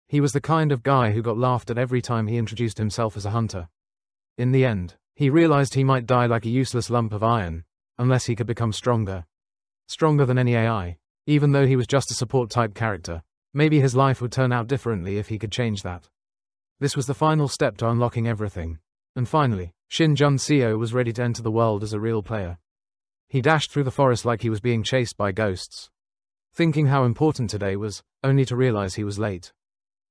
He was the kind of guy who got laughed at every time he introduced himself as a hunter. In the end, he realized he might die like a useless lump of iron, unless he could become stronger. Stronger than any AI. Even though he was just a support-type character, maybe his life would turn out differently if he could change that. This was the final step to unlocking everything. And finally, Shin Jun-seo was ready to enter the world as a real player. He dashed through the forest like he was being chased by ghosts, thinking how important today was, only to realize he was late.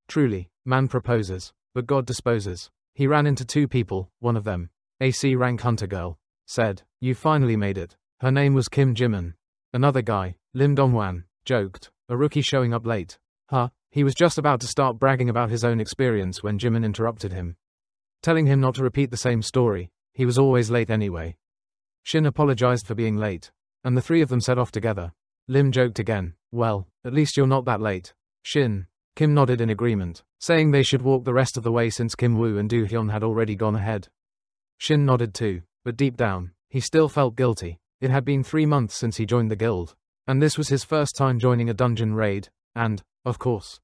Truly, man proposes, but God disposes. He ran into two people, one of them, a C-rank hunter girl, said, "You finally made it." Her name was Kim Jimin. Another guy, Lim Dongwan, joked, "A rookie showing up late." Huh? He was just about to start bragging about his own experience when Jimin interrupted him, telling him not to repeat the same story. He was always late anyway. Shin apologized for being late, and the three of them set off together. Lim joked again, "Well, at least you're not that late, Shin." Kim nodded in agreement, saying they should walk the rest of the way since Kim Woo and Do-hyun had already gone ahead. Shin nodded too, but deep down, he still felt guilty. It had been 3 months since he joined the guild, and this was his first time joining a dungeon raid, and, of course,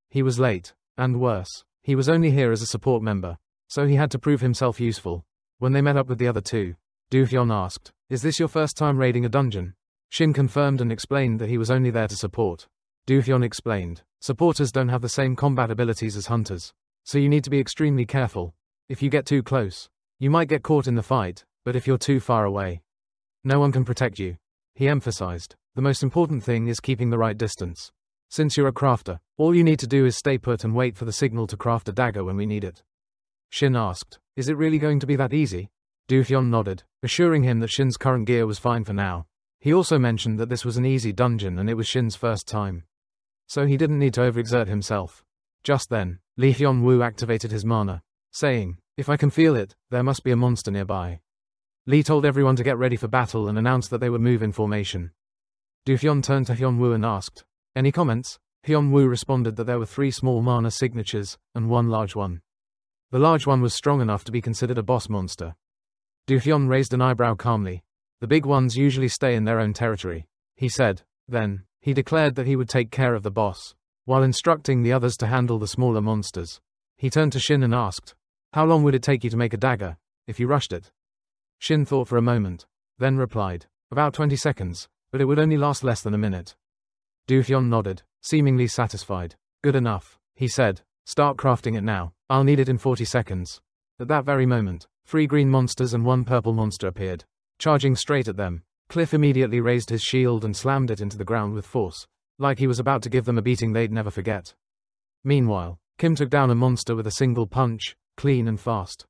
he was late, and worse, he was only here as a support member, so he had to prove himself useful. When they met up with the other two, Do-hyun asked, "Is this your first time raiding a dungeon?" Shin confirmed and explained that he was only there to support. Do-hyun explained, "Supporters don't have the same combat abilities as hunters, so you need to be extremely careful. If you get too close, you might get caught in the fight, but if you're too far away, no one can protect you." He emphasized, "The most important thing is keeping the right distance. Since you're a crafter, all you need to do is stay put and wait for the signal to craft a dagger when we need it." Shin asked, "Is it really going to be that easy?" Do-hyun nodded, assuring him that Shin's current gear was fine for now. He also mentioned that this was an easy dungeon and it was Shin's first time, so he didn't need to overexert himself. Just then, Lee Hyun-woo activated his mana, saying, "If I can feel it, there must be a monster nearby." Lee told everyone to get ready for battle and announced that they would move in formation. Do-hyun turned to Hyun-woo and asked, "Any comments?" Hyun-woo responded that there were 3 small mana signatures, and 1 large one. The large one was strong enough to be considered a boss monster. Do-hyun raised an eyebrow calmly. "The big ones usually stay in their own territory," he said. Then, he declared that he would take care of the boss, while instructing the others to handle the smaller monsters. He turned to Shin and asked, "How long would it take you to make a dagger, if you rushed it?" Shin thought for a moment, then replied, "About 20 seconds, but it would only last less than a minute." Do-hyun nodded, seemingly satisfied. "Good enough," he said. "Start crafting it now. I'll need it in 40 seconds. At that very moment, 3 green monsters and 1 purple monster appeared, charging straight at them. Cliff immediately raised his shield and slammed it into the ground with force, like he was about to give them a beating they'd never forget. Meanwhile, Kim took down a monster with a single punch, clean and fast.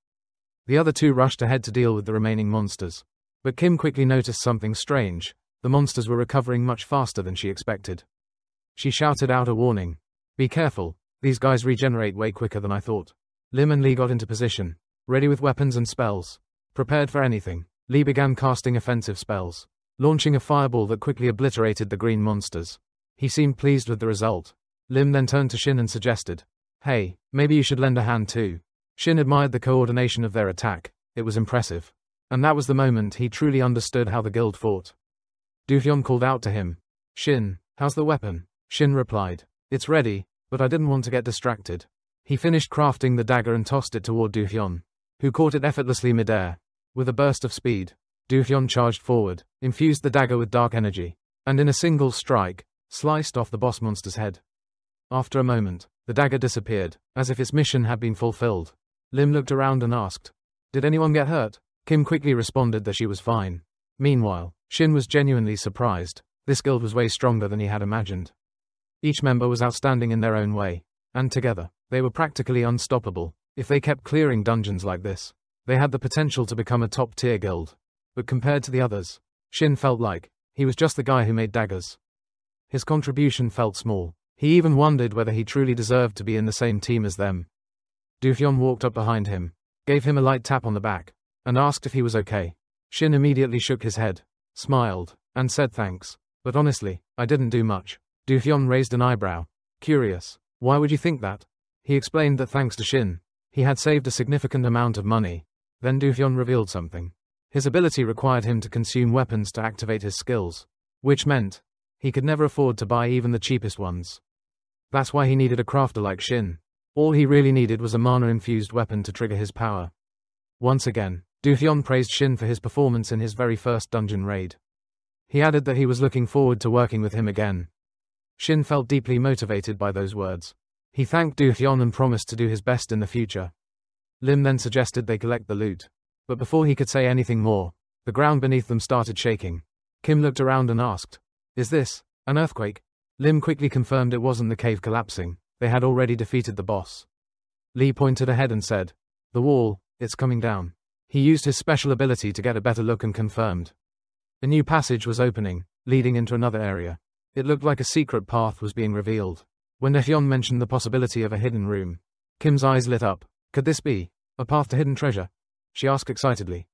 The other 2 rushed ahead to deal with the remaining monsters. But Kim quickly noticed something strange. The monsters were recovering much faster than she expected. She shouted out a warning. "Be careful, these guys regenerate way quicker than I thought." Lim and Lee got into position, ready with weapons and spells. Prepared for anything, Lee began casting offensive spells, launching a fireball that quickly obliterated the green monsters. He seemed pleased with the result. Lim then turned to Shin and suggested, "Hey, maybe you should lend a hand too." Shin admired the coordination of their attack. It was impressive. And that was the moment he truly understood how the guild fought. Do-hyun called out to him, "Shin, how's the weapon?" Shin replied, "It's ready, but I didn't want to get distracted." He finished crafting the dagger and tossed it toward Do-hyun, who caught it effortlessly midair. With a burst of speed, Do-hyun charged forward, infused the dagger with dark energy, and in a single strike, sliced off the boss monster's head. After a moment, the dagger disappeared, as if its mission had been fulfilled. Lim looked around and asked, "Did anyone get hurt?" Kim quickly responded that she was fine. Meanwhile, Shin was genuinely surprised. This guild was way stronger than he had imagined. Each member was outstanding in their own way, and together, they were practically unstoppable. If they kept clearing dungeons like this, they had the potential to become a top-tier guild. But compared to the others, Shin felt like he was just the guy who made daggers. His contribution felt small. He even wondered whether he truly deserved to be in the same team as them. Do-hyun walked up behind him, gave him a light tap on the back, and asked if he was okay. Shin immediately shook his head, smiled, and said thanks. "But honestly, I didn't do much." Do-hyun raised an eyebrow. Curious, "Why would you think that?" He explained that thanks to Shin, he had saved a significant amount of money. Then Do-hyun revealed something. His ability required him to consume weapons to activate his skills, which meant he could never afford to buy even the cheapest ones. That's why he needed a crafter like Shin. All he really needed was a mana-infused weapon to trigger his power. Once again, Do-hyun praised Shin for his performance in his very first dungeon raid. He added that he was looking forward to working with him again. Shin felt deeply motivated by those words. He thanked Do-hyun and promised to do his best in the future. Lim then suggested they collect the loot. But before he could say anything more, the ground beneath them started shaking. Kim looked around and asked, "Is this an earthquake?" Lim quickly confirmed it wasn't the cave collapsing. They had already defeated the boss. Lee pointed ahead and said, "The wall, it's coming down." He used his special ability to get a better look and confirmed. A new passage was opening, leading into another area. It looked like a secret path was being revealed. When Do-hyun mentioned the possibility of a hidden room, Kim's eyes lit up. Could this be a path to hidden treasure? She asked excitedly.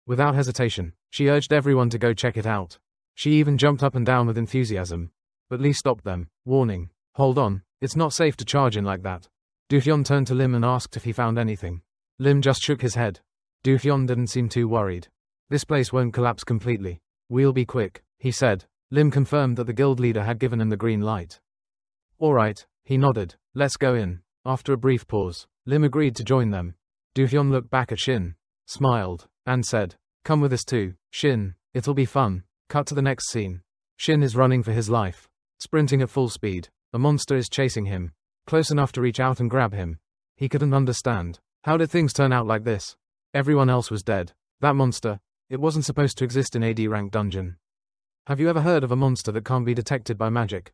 Without hesitation, she urged everyone to go check it out. She even jumped up and down with enthusiasm. But Lee stopped them, warning, "Hold on, it's not safe to charge in like that." Do-hyun turned to Lim and asked if he found anything. Lim just shook his head. Do-hyun didn't seem too worried. "This place won't collapse completely. We'll be quick," he said. Lim confirmed that the guild leader had given him the green light. "Alright," he nodded, "let's go in." After a brief pause, Lim agreed to join them. Do-hyun looked back at Shin, smiled, and said, "Come with us too, Shin, it'll be fun." Cut to the next scene. Shin is running for his life, sprinting at full speed. A monster is chasing him, close enough to reach out and grab him. He couldn't understand. How did things turn out like this? Everyone else was dead. That monster, it wasn't supposed to exist in AD rank dungeon. Have you ever heard of a monster that can't be detected by magic?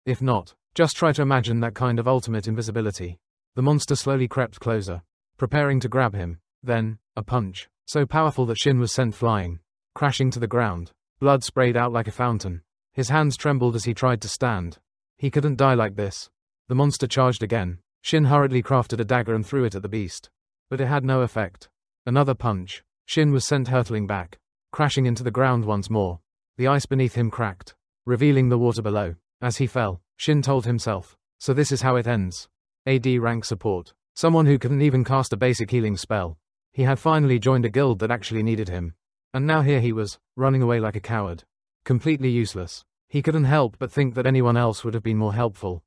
If not, just try to imagine that kind of ultimate invisibility. The monster slowly crept closer, preparing to grab him. Then, a punch, so powerful that Shin was sent flying, crashing to the ground. Blood sprayed out like a fountain. His hands trembled as he tried to stand. He couldn't die like this. The monster charged again. Shin hurriedly crafted a dagger and threw it at the beast. But it had no effect. Another punch. Shin was sent hurtling back, crashing into the ground once more. The ice beneath him cracked, revealing the water below. As he fell, Shin told himself, "So this is how it ends." AD rank support. Someone who couldn't even cast a basic healing spell. He had finally joined a guild that actually needed him. And now here he was, running away like a coward. Completely useless. He couldn't help but think that anyone else would have been more helpful.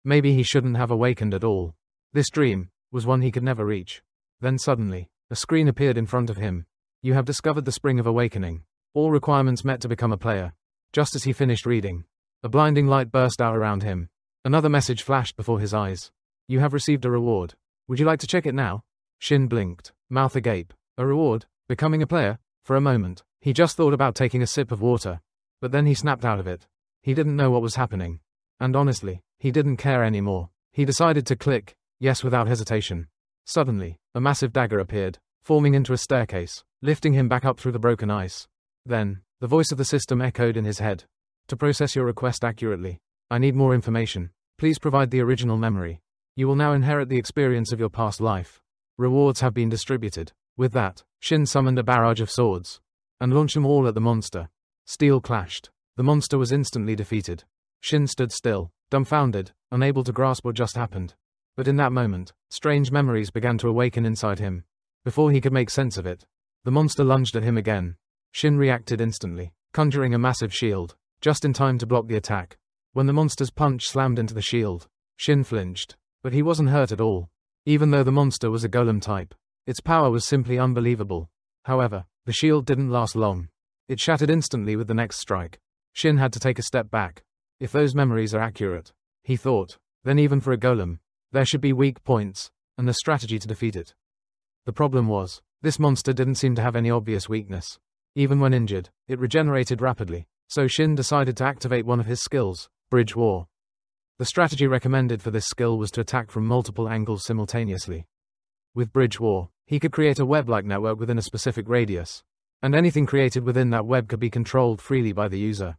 Maybe he shouldn't have awakened at all. This dream was one he could never reach. Then suddenly, a screen appeared in front of him. "You have discovered the Spring of Awakening. All requirements met to become a player." Just as he finished reading, a blinding light burst out around him. Another message flashed before his eyes. "You have received a reward. Would you like to check it now?" Shin blinked, mouth agape. A reward? Becoming a player? For a moment, he just thought about taking a sip of water. But then he snapped out of it. He didn't know what was happening. And honestly, he didn't care anymore. He decided to click yes without hesitation. Suddenly, a massive dagger appeared, forming into a staircase, lifting him back up through the broken ice. Then, the voice of the system echoed in his head. "To process your request accurately, I need more information. Please provide the original memory. You will now inherit the experience of your past life. Rewards have been distributed." With that, Shin summoned a barrage of swords and launched them all at the monster. Steel clashed. The monster was instantly defeated. Shin stood still, dumbfounded, unable to grasp what just happened. But in that moment, strange memories began to awaken inside him. Before he could make sense of it, the monster lunged at him again. Shin reacted instantly, conjuring a massive shield, just in time to block the attack. When the monster's punch slammed into the shield, Shin flinched. But he wasn't hurt at all. Even though the monster was a golem type, its power was simply unbelievable. However, the shield didn't last long. It shattered instantly with the next strike. Shin had to take a step back. If those memories are accurate, he thought, then even for a golem, there should be weak points, and a strategy to defeat it. The problem was, this monster didn't seem to have any obvious weakness. Even when injured, it regenerated rapidly, so Shin decided to activate one of his skills, Bridge War. The strategy recommended for this skill was to attack from multiple angles simultaneously. With Bridge War, he could create a web-like network within a specific radius, and anything created within that web could be controlled freely by the user.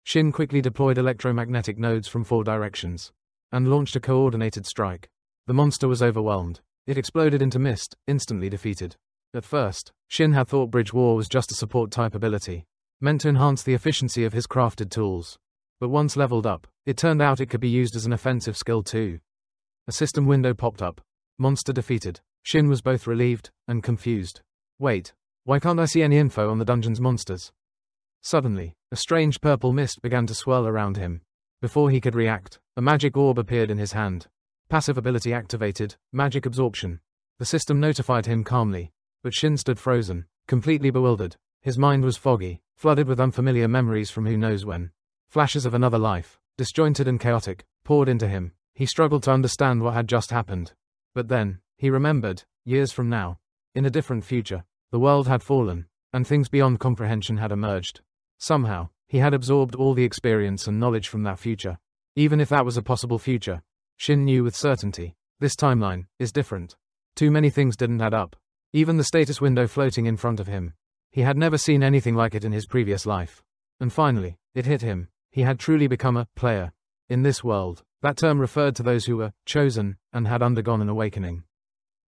Shin quickly deployed electromagnetic nodes from 4 directions, and launched a coordinated strike. The monster was overwhelmed. It exploded into mist, instantly defeated. At first, Shin had thought Bridge War was just a support-type ability, meant to enhance the efficiency of his crafted tools. But once leveled up, it turned out it could be used as an offensive skill too. A system window popped up. Monster defeated. Shin was both relieved and confused. Wait, why can't I see any info on the dungeon's monsters? Suddenly, a strange purple mist began to swirl around him. Before he could react, a magic orb appeared in his hand. Passive ability activated, magic absorption. The system notified him calmly, but Shin stood frozen, completely bewildered. His mind was foggy, flooded with unfamiliar memories from who knows when. Flashes of another life, disjointed and chaotic, poured into him. He struggled to understand what had just happened. But then, he remembered, years from now, in a different future, the world had fallen, and things beyond comprehension had emerged. Somehow, he had absorbed all the experience and knowledge from that future. Even if that was a possible future, Shin knew with certainty, this timeline is different. Too many things didn't add up. Even the status window floating in front of him. He had never seen anything like it in his previous life. And finally, it hit him. He had truly become a player. In this world, that term referred to those who were chosen and had undergone an awakening.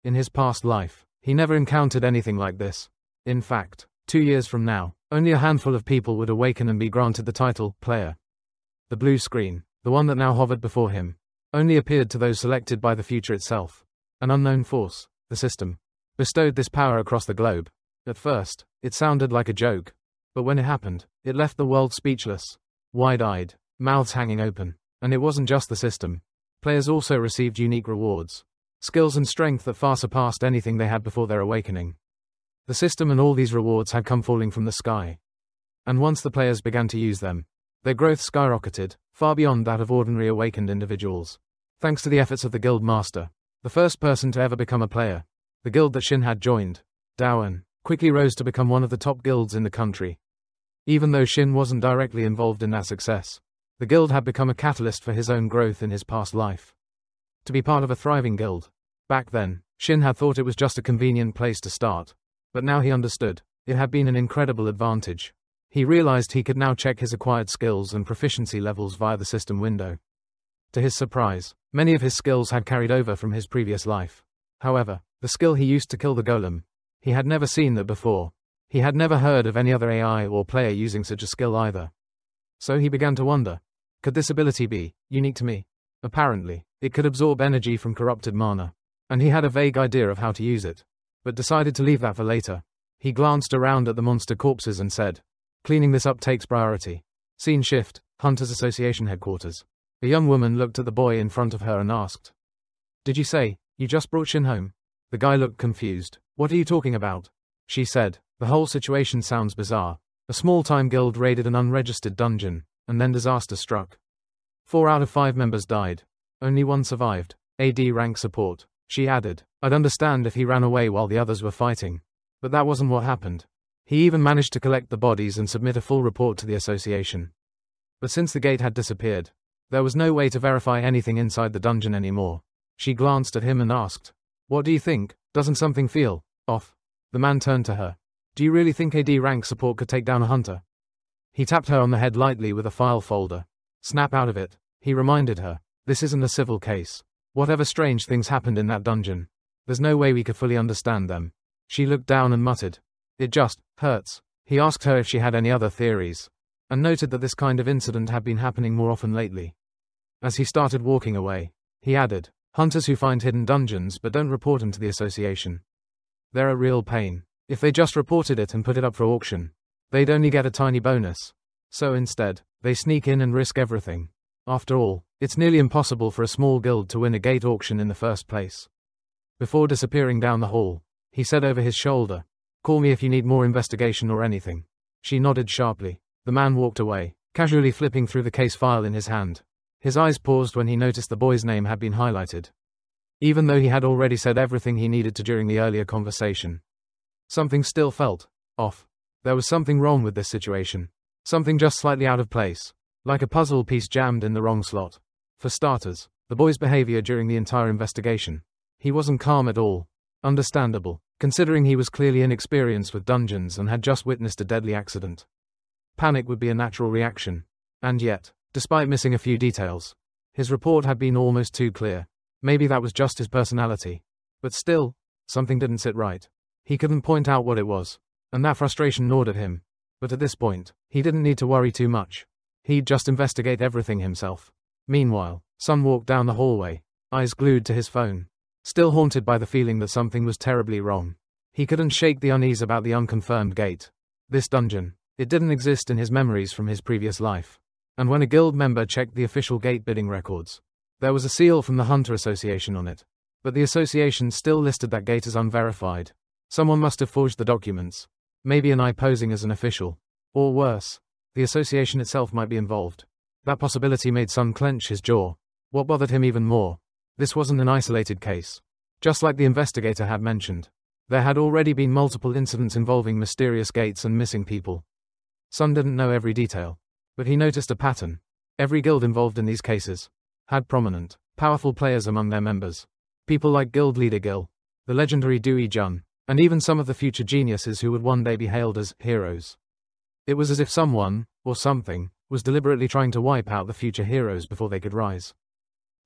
In his past life, he never encountered anything like this. In fact, 2 years from now, only a handful of people would awaken and be granted the title player. The blue screen, the one that now hovered before him, only appeared to those selected by the future itself. An unknown force, the system, bestowed this power across the globe. At first, it sounded like a joke. But when it happened, it left the world speechless. Wide-eyed, mouths hanging open. And it wasn't just the system. Players also received unique rewards. Skills and strength that far surpassed anything they had before their awakening. The system and all these rewards had come falling from the sky. And once the players began to use them, their growth skyrocketed, far beyond that of ordinary awakened individuals. Thanks to the efforts of the guild master, the first person to ever become a player, the guild that Shin had joined, Dawan, quickly rose to become one of the top guilds in the country. Even though Shin wasn't directly involved in that success, the guild had become a catalyst for his own growth in his past life. To be part of a thriving guild. Back then, Shin had thought it was just a convenient place to start. But now he understood, it had been an incredible advantage. He realized he could now check his acquired skills and proficiency levels via the system window. To his surprise, many of his skills had carried over from his previous life. However, the skill he used to kill the golem, he had never seen that before. He had never heard of any other AI or player using such a skill either. So he began to wonder, could this ability be unique to me? Apparently, it could absorb energy from corrupted mana, and he had a vague idea of how to use it, but decided to leave that for later. He glanced around at the monster corpses and said, cleaning this up takes priority. Scene shift, Hunters Association headquarters. A young woman looked at the boy in front of her and asked, "Did you say, you just brought Shin home?" The guy looked confused. "What are you talking about?" She said, "The whole situation sounds bizarre. A small-time guild raided an unregistered dungeon, and then disaster struck. 4 out of 5 members died. Only 1 survived. AD rank support." She added, "I'd understand if he ran away while the others were fighting. But that wasn't what happened. He even managed to collect the bodies and submit a full report to the association. But since the gate had disappeared, there was no way to verify anything inside the dungeon anymore." She glanced at him and asked, "What do you think? Doesn't something feel off?" The man turned to her. "Do you really think AD rank support could take down a hunter?" He tapped her on the head lightly with a file folder. "Snap out of it," he reminded her. "This isn't a civil case. Whatever strange things happened in that dungeon, there's no way we could fully understand them." She looked down and muttered, "It just hurts." He asked her if she had any other theories, and noted that this kind of incident had been happening more often lately. As he started walking away, he added, "Hunters who find hidden dungeons but don't report them to the association. They're a real pain. If they just reported it and put it up for auction, they'd only get a tiny bonus. So instead, they sneak in and risk everything. After all, it's nearly impossible for a small guild to win a gate auction in the first place." Before disappearing down the hall, he said over his shoulder, "Call me if you need more investigation or anything." She nodded sharply. The man walked away, casually flipping through the case file in his hand. His eyes paused when he noticed the boy's name had been highlighted. Even though he had already said everything he needed to during the earlier conversation, something still felt off. There was something wrong with this situation. Something just slightly out of place. Like a puzzle piece jammed in the wrong slot. For starters, the boy's behavior during the entire investigation. He wasn't calm at all. Understandable, considering he was clearly inexperienced with dungeons and had just witnessed a deadly accident. Panic would be a natural reaction. And yet, despite missing a few details, his report had been almost too clear. Maybe that was just his personality. But still, something didn't sit right. He couldn't point out what it was, and that frustration gnawed at him. But at this point, he didn't need to worry too much. He'd just investigate everything himself. Meanwhile, Sun walked down the hallway, eyes glued to his phone, still haunted by the feeling that something was terribly wrong. He couldn't shake the unease about the unconfirmed gate. This dungeon, it didn't exist in his memories from his previous life. And when a guild member checked the official gate bidding records, there was a seal from the Hunter Association on it. But the association still listed that gate as unverified. Someone must have forged the documents. Maybe an eye posing as an official. Or worse, the association itself might be involved. That possibility made Sun clench his jaw. What bothered him even more? This wasn't an isolated case. Just like the investigator had mentioned, there had already been multiple incidents involving mysterious gates and missing people. Sun didn't know every detail, but he noticed a pattern. Every guild involved in these cases had prominent, powerful players among their members. People like Guild Leader Gil, the legendary Dewey Jun, and even some of the future geniuses who would one day be hailed as heroes. It was as if someone, or something, was deliberately trying to wipe out the future heroes before they could rise.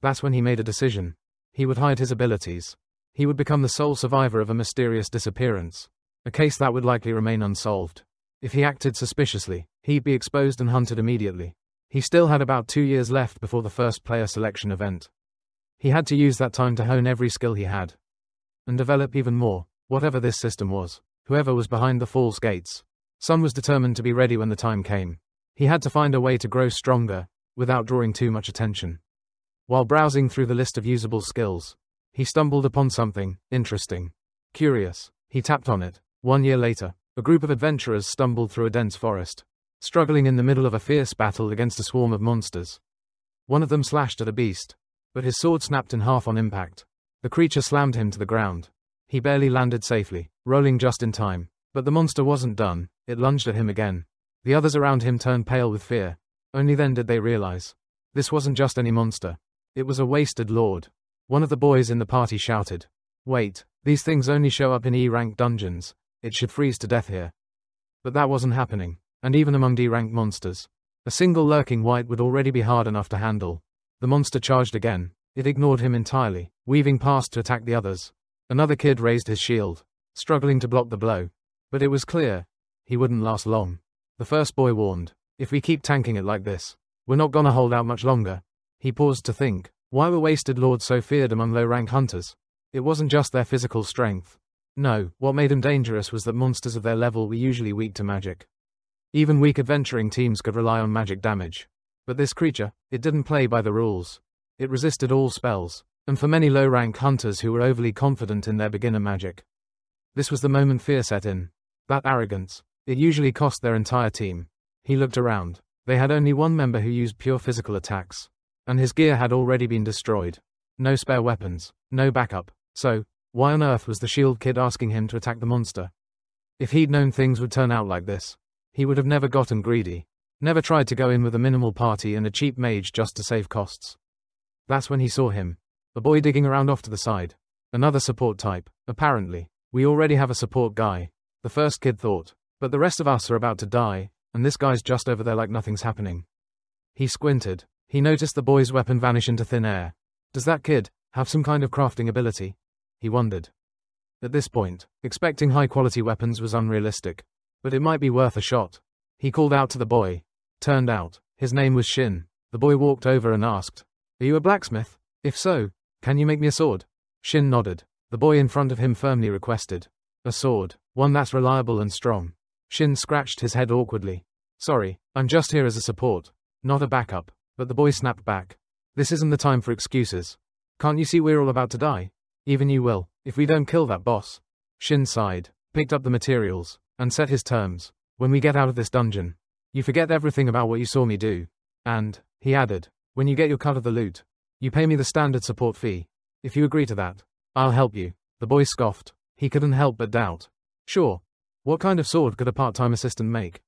That's when he made a decision. He would hide his abilities. He would become the sole survivor of a mysterious disappearance, a case that would likely remain unsolved. If he acted suspiciously, he'd be exposed and hunted immediately. He still had about 2 years left before the first player selection event. He had to use that time to hone every skill he had, and develop even more, whatever this system was, whoever was behind the false gates. Sun was determined to be ready when the time came. He had to find a way to grow stronger, without drawing too much attention. While browsing through the list of usable skills, he stumbled upon something interesting. Curious, he tapped on it. 1 year later, a group of adventurers stumbled through a dense forest, struggling in the middle of a fierce battle against a swarm of monsters. One of them slashed at a beast, but his sword snapped in half on impact. The creature slammed him to the ground. He barely landed safely, rolling just in time. But the monster wasn't done. It lunged at him again. The others around him turned pale with fear. Only then did they realize. This wasn't just any monster. It was a wasted lord. One of the boys in the party shouted, "Wait, these things only show up in E-rank dungeons. It should freeze to death here." But that wasn't happening. And even among D-rank monsters, a single lurking wight would already be hard enough to handle. The monster charged again. It ignored him entirely, weaving past to attack the others. Another kid raised his shield, struggling to block the blow. But it was clear, he wouldn't last long. The first boy warned, "If we keep tanking it like this, we're not gonna hold out much longer." He paused to think, why were wasted lords so feared among low-rank hunters? It wasn't just their physical strength. No, what made them dangerous was that monsters of their level were usually weak to magic. Even weak adventuring teams could rely on magic damage. But this creature, it didn't play by the rules. It resisted all spells, and for many low-rank hunters who were overly confident in their beginner magic, this was the moment fear set in. That arrogance, it usually cost their entire team. He looked around. They had only one member who used pure physical attacks, and his gear had already been destroyed. No spare weapons, no backup. So, why on earth was the shield kid asking him to attack the monster? If he'd known things would turn out like this, he would have never gotten greedy. Never tried to go in with a minimal party and a cheap mage just to save costs. That's when he saw him. A boy digging around off to the side. Another support type, apparently. We already have a support guy, the first kid thought. But the rest of us are about to die, and this guy's just over there like nothing's happening. He squinted. He noticed the boy's weapon vanish into thin air. Does that kid have some kind of crafting ability? He wondered. At this point, expecting high-quality weapons was unrealistic. But it might be worth a shot. He called out to the boy. Turned out, his name was Shin. The boy walked over and asked, "Are you a blacksmith? If so, can you make me a sword?" Shin nodded. The boy in front of him firmly requested, "A sword, one that's reliable and strong." Shin scratched his head awkwardly. "Sorry, I'm just here as a support, not a backup." But the boy snapped back. "This isn't the time for excuses. Can't you see we're all about to die? Even you will, if we don't kill that boss." Shin sighed, picked up the materials, and set his terms. "When we get out of this dungeon, you forget everything about what you saw me do. And," he added, "when you get your cut of the loot, you pay me the standard support fee. If you agree to that, I'll help you." The boy scoffed. He couldn't help but doubt. Sure. What kind of sword could a part-time assistant make?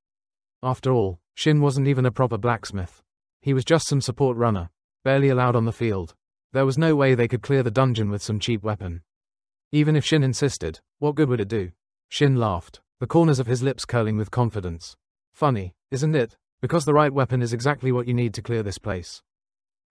After all, Shin wasn't even a proper blacksmith. He was just some support runner, barely allowed on the field. There was no way they could clear the dungeon with some cheap weapon. Even if Shin insisted, what good would it do? Shin laughed, the corners of his lips curling with confidence. "Funny, isn't it? Because the right weapon is exactly what you need to clear this place.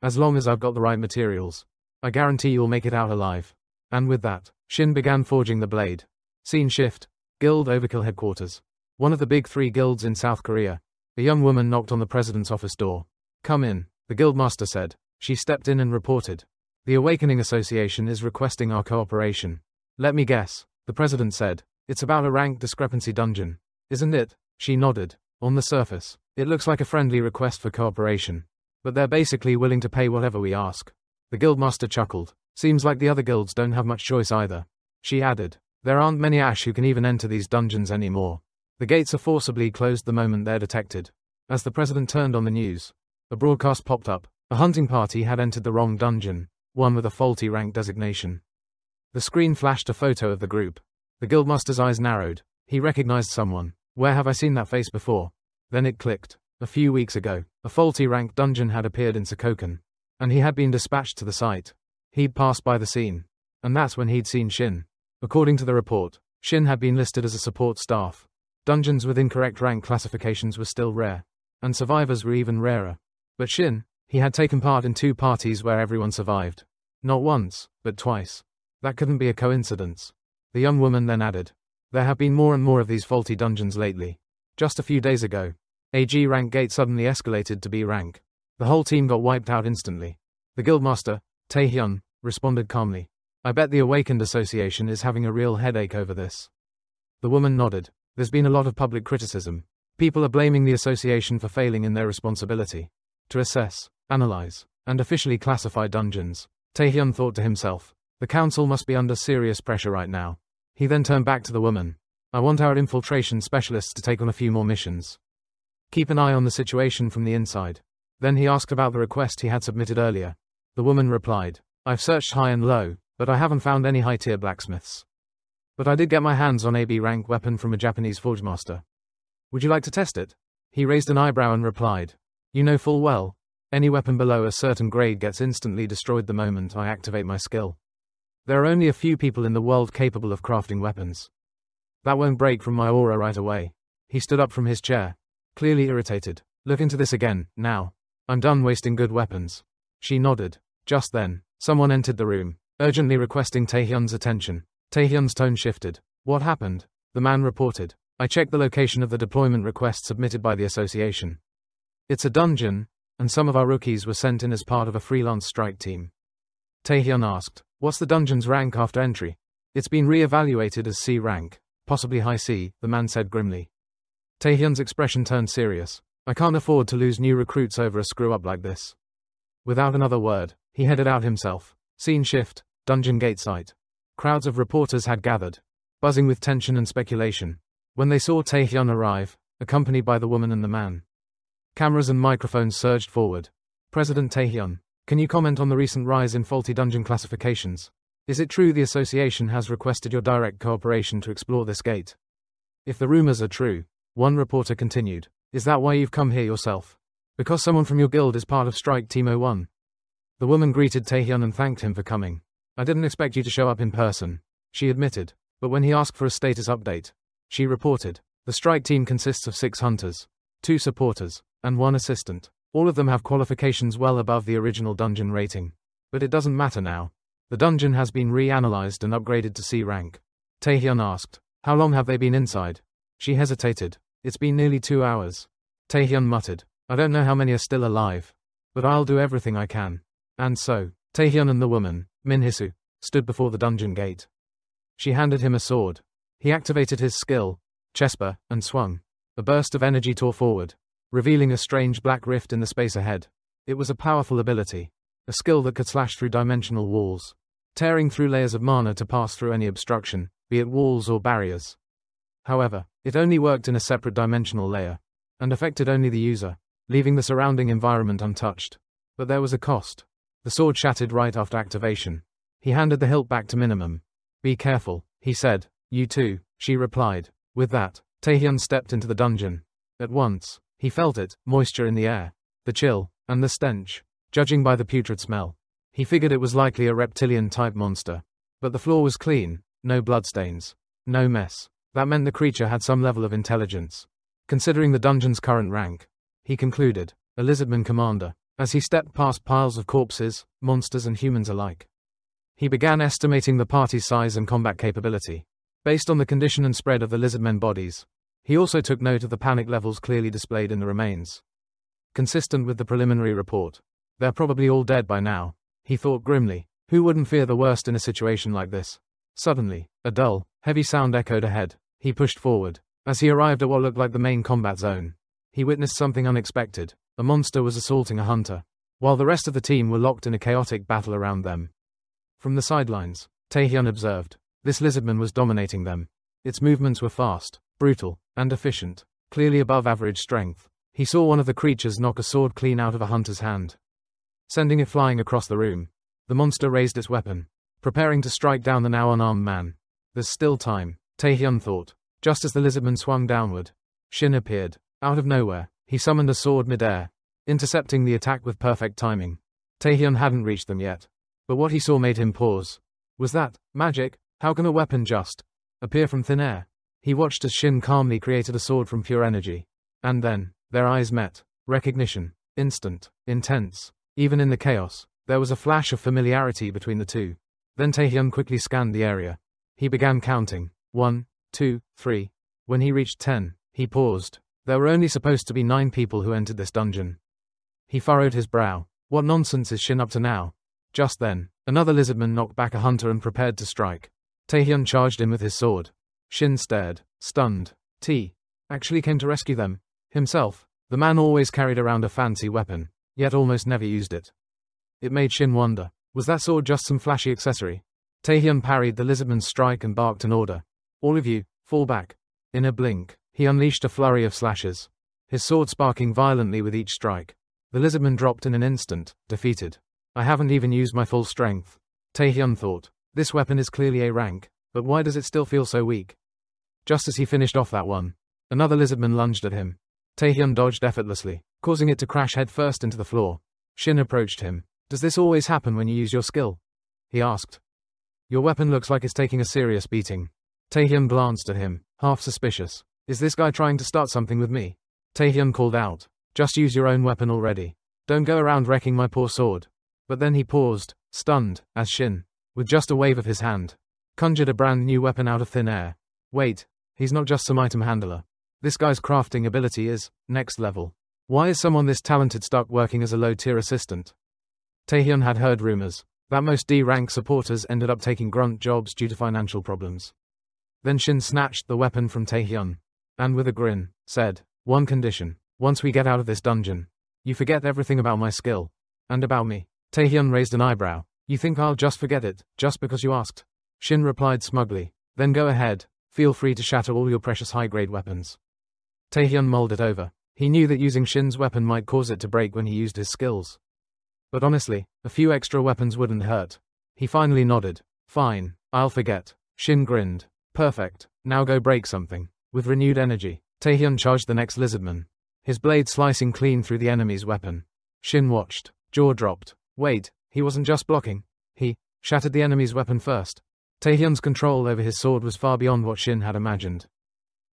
As long as I've got the right materials, I guarantee you'll make it out alive." And with that, Shin began forging the blade. Scene shift. Guild Overkill headquarters. One of the big 3 guilds in South Korea. A young woman knocked on the president's office door. "Come in," the guildmaster said. She stepped in and reported. "The Awakening Association is requesting our cooperation." "Let me guess," the president said. "It's about a rank discrepancy dungeon, isn't it?" She nodded. On the surface, it looks like a friendly request for cooperation. But they're basically willing to pay whatever we ask. The guildmaster chuckled. Seems like the other guilds don't have much choice either. She added, there aren't many Ash who can even enter these dungeons anymore. The gates are forcibly closed the moment they're detected. As the president turned on the news, a broadcast popped up. A hunting party had entered the wrong dungeon, one with a faulty rank designation. The screen flashed a photo of the group. The guildmaster's eyes narrowed. He recognized someone. Where have I seen that face before? Then it clicked. A few weeks ago, a faulty rank dungeon had appeared in Sokoken, and he had been dispatched to the site. He'd passed by the scene, and that's when he'd seen Shin. According to the report, Shin had been listed as a support staff. Dungeons with incorrect rank classifications were still rare, and survivors were even rarer. But Shin, he had taken part in 2 parties where everyone survived. Not once, but twice. That couldn't be a coincidence. The young woman then added, there have been more and more of these faulty dungeons lately. Just a few days ago, a G rank gate suddenly escalated to B rank. The whole team got wiped out instantly. The guildmaster, Taehyun, responded calmly. I bet the Awakened Association is having a real headache over this. The woman nodded. There's been a lot of public criticism. People are blaming the association for failing in their responsibility to assess, analyze, and officially classify dungeons. Taehyun thought to himself, the council must be under serious pressure right now. He then turned back to the woman. I want our infiltration specialists to take on a few more missions. Keep an eye on the situation from the inside. Then he asked about the request he had submitted earlier. The woman replied, I've searched high and low, but I haven't found any high-tier blacksmiths. But I did get my hands on a B rank weapon from a Japanese forge master. Would you like to test it? He raised an eyebrow and replied, you know full well, any weapon below a certain grade gets instantly destroyed the moment I activate my skill. There are only a few people in the world capable of crafting weapons. That won't break from my aura right away. He stood up from his chair, clearly irritated. Look into this again, now. I'm done wasting good weapons. She nodded. Just then, someone entered the room, urgently requesting Taehyun's attention. Taehyun's tone shifted. What happened? The man reported. I checked the location of the deployment request submitted by the association. It's a dungeon, and some of our rookies were sent in as part of a freelance strike team. Taehyun asked, what's the dungeon's rank after entry? It's been re-evaluated as C rank, possibly high C, the man said grimly. Taehyun's expression turned serious. I can't afford to lose new recruits over a screw-up like this. Without another word, he headed out himself. Scene shift, dungeon gate site. Crowds of reporters had gathered, buzzing with tension and speculation, when they saw Taehyun arrive, accompanied by the woman and the man. Cameras and microphones surged forward. President Taehyun, can you comment on the recent rise in faulty dungeon classifications? Is it true the association has requested your direct cooperation to explore this gate? If the rumors are true, one reporter continued, is that why you've come here yourself? Because someone from your guild is part of Strike Team 01? The woman greeted Taehyun and thanked him for coming. I didn't expect you to show up in person, she admitted, but when he asked for a status update, she reported, the strike team consists of 6 hunters, 2 supporters, and 1 assistant. All of them have qualifications well above the original dungeon rating. But it doesn't matter now. The dungeon has been reanalyzed and upgraded to C rank. Taehyun asked, how long have they been inside? She hesitated. It's been nearly 2 hours. Taehyun muttered, I don't know how many are still alive, but I'll do everything I can. And so, Taehyun and the woman, Minhisu, stood before the dungeon gate. She handed him a sword. He activated his skill, Chesper, and swung. A burst of energy tore forward, revealing a strange black rift in the space ahead. It was a powerful ability, a skill that could slash through dimensional walls, tearing through layers of mana to pass through any obstruction, be it walls or barriers. However, it only worked in a separate dimensional layer, and affected only the user, leaving the surrounding environment untouched. But there was a cost. The sword shattered right after activation. He handed the hilt back to Minimum. Be careful, he said. You too, she replied. With that, Taehyun stepped into the dungeon. At once, he felt it, moisture in the air, the chill, and the stench. Judging by the putrid smell, he figured it was likely a reptilian-type monster. But the floor was clean, no bloodstains, no mess. That meant the creature had some level of intelligence. Considering the dungeon's current rank, he concluded, a lizardman commander, as he stepped past piles of corpses, monsters and humans alike. He began estimating the party's size and combat capability, based on the condition and spread of the lizardmen bodies. He also took note of the panic levels clearly displayed in the remains. Consistent with the preliminary report, they're probably all dead by now, he thought grimly. Who wouldn't fear the worst in a situation like this? Suddenly, a dull, heavy sound echoed ahead. He pushed forward. As he arrived at what looked like the main combat zone, he witnessed something unexpected. A monster was assaulting a hunter, while the rest of the team were locked in a chaotic battle around them. From the sidelines, Taehyun observed. This lizardman was dominating them. Its movements were fast, brutal, and efficient, clearly above average strength. He saw one of the creatures knock a sword clean out of a hunter's hand, sending it flying across the room. The monster raised its weapon, preparing to strike down the now unarmed man. There's still time, Taehyun thought. Just as the lizardman swung downward, Shin appeared. Out of nowhere, he summoned a sword mid-air, intercepting the attack with perfect timing. Taehyun hadn't reached them yet, but what he saw made him pause. Was that magic? How can a weapon just appear from thin air? He watched as Shin calmly created a sword from pure energy. And then, their eyes met. Recognition. Instant. Intense. Even in the chaos, there was a flash of familiarity between the two. Then Taehyun quickly scanned the area. He began counting. 1, 2, 3. When he reached 10, he paused. There were only supposed to be 9 people who entered this dungeon. He furrowed his brow. What nonsense is Shin up to now? Just then, another lizardman knocked back a hunter and prepared to strike. Taehyun charged in with his sword. Shin stared, stunned. T. actually came to rescue them. Himself. The man always carried around a fancy weapon, yet almost never used it. It made Shin wonder, was that sword just some flashy accessory? Taehyun parried the lizardman's strike and barked an order. All of you, fall back. In a blink, he unleashed a flurry of slashes, his sword sparking violently with each strike. The lizardman dropped in an instant, defeated. I haven't even used my full strength. Taehyun thought. This weapon is clearly A rank, but why does it still feel so weak? Just as he finished off that one, another lizardman lunged at him. Taehyun dodged effortlessly, causing it to crash headfirst into the floor. Shin approached him. Does this always happen when you use your skill? He asked. Your weapon looks like it's taking a serious beating. Taehyun glanced at him, half suspicious. Is this guy trying to start something with me? Taehyun called out. Just use your own weapon already. Don't go around wrecking my poor sword. But then he paused, stunned, as Shin, with just a wave of his hand, conjured a brand new weapon out of thin air. Wait, he's not just some item handler. This guy's crafting ability is next level. Why is someone this talented stuck working as a low-tier assistant? Taehyun had heard rumors that most D-rank supporters ended up taking grunt jobs due to financial problems. Then Shin snatched the weapon from Taehyun, and with a grin, said, one condition. Once we get out of this dungeon, you forget everything about my skill. And about me. Taehyun raised an eyebrow. You think I'll just forget it, just because you asked? Shin replied smugly. Then go ahead, feel free to shatter all your precious high-grade weapons. Taehyun mulled it over. He knew that using Shin's weapon might cause it to break when he used his skills. But honestly, a few extra weapons wouldn't hurt. He finally nodded. Fine, I'll forget. Shin grinned. Perfect, now go break something. With renewed energy, Taehyun charged the next lizardman, his blade slicing clean through the enemy's weapon. Shin watched, jaw dropped. Wait, he wasn't just blocking. He shattered the enemy's weapon first. Taehyun's control over his sword was far beyond what Shin had imagined.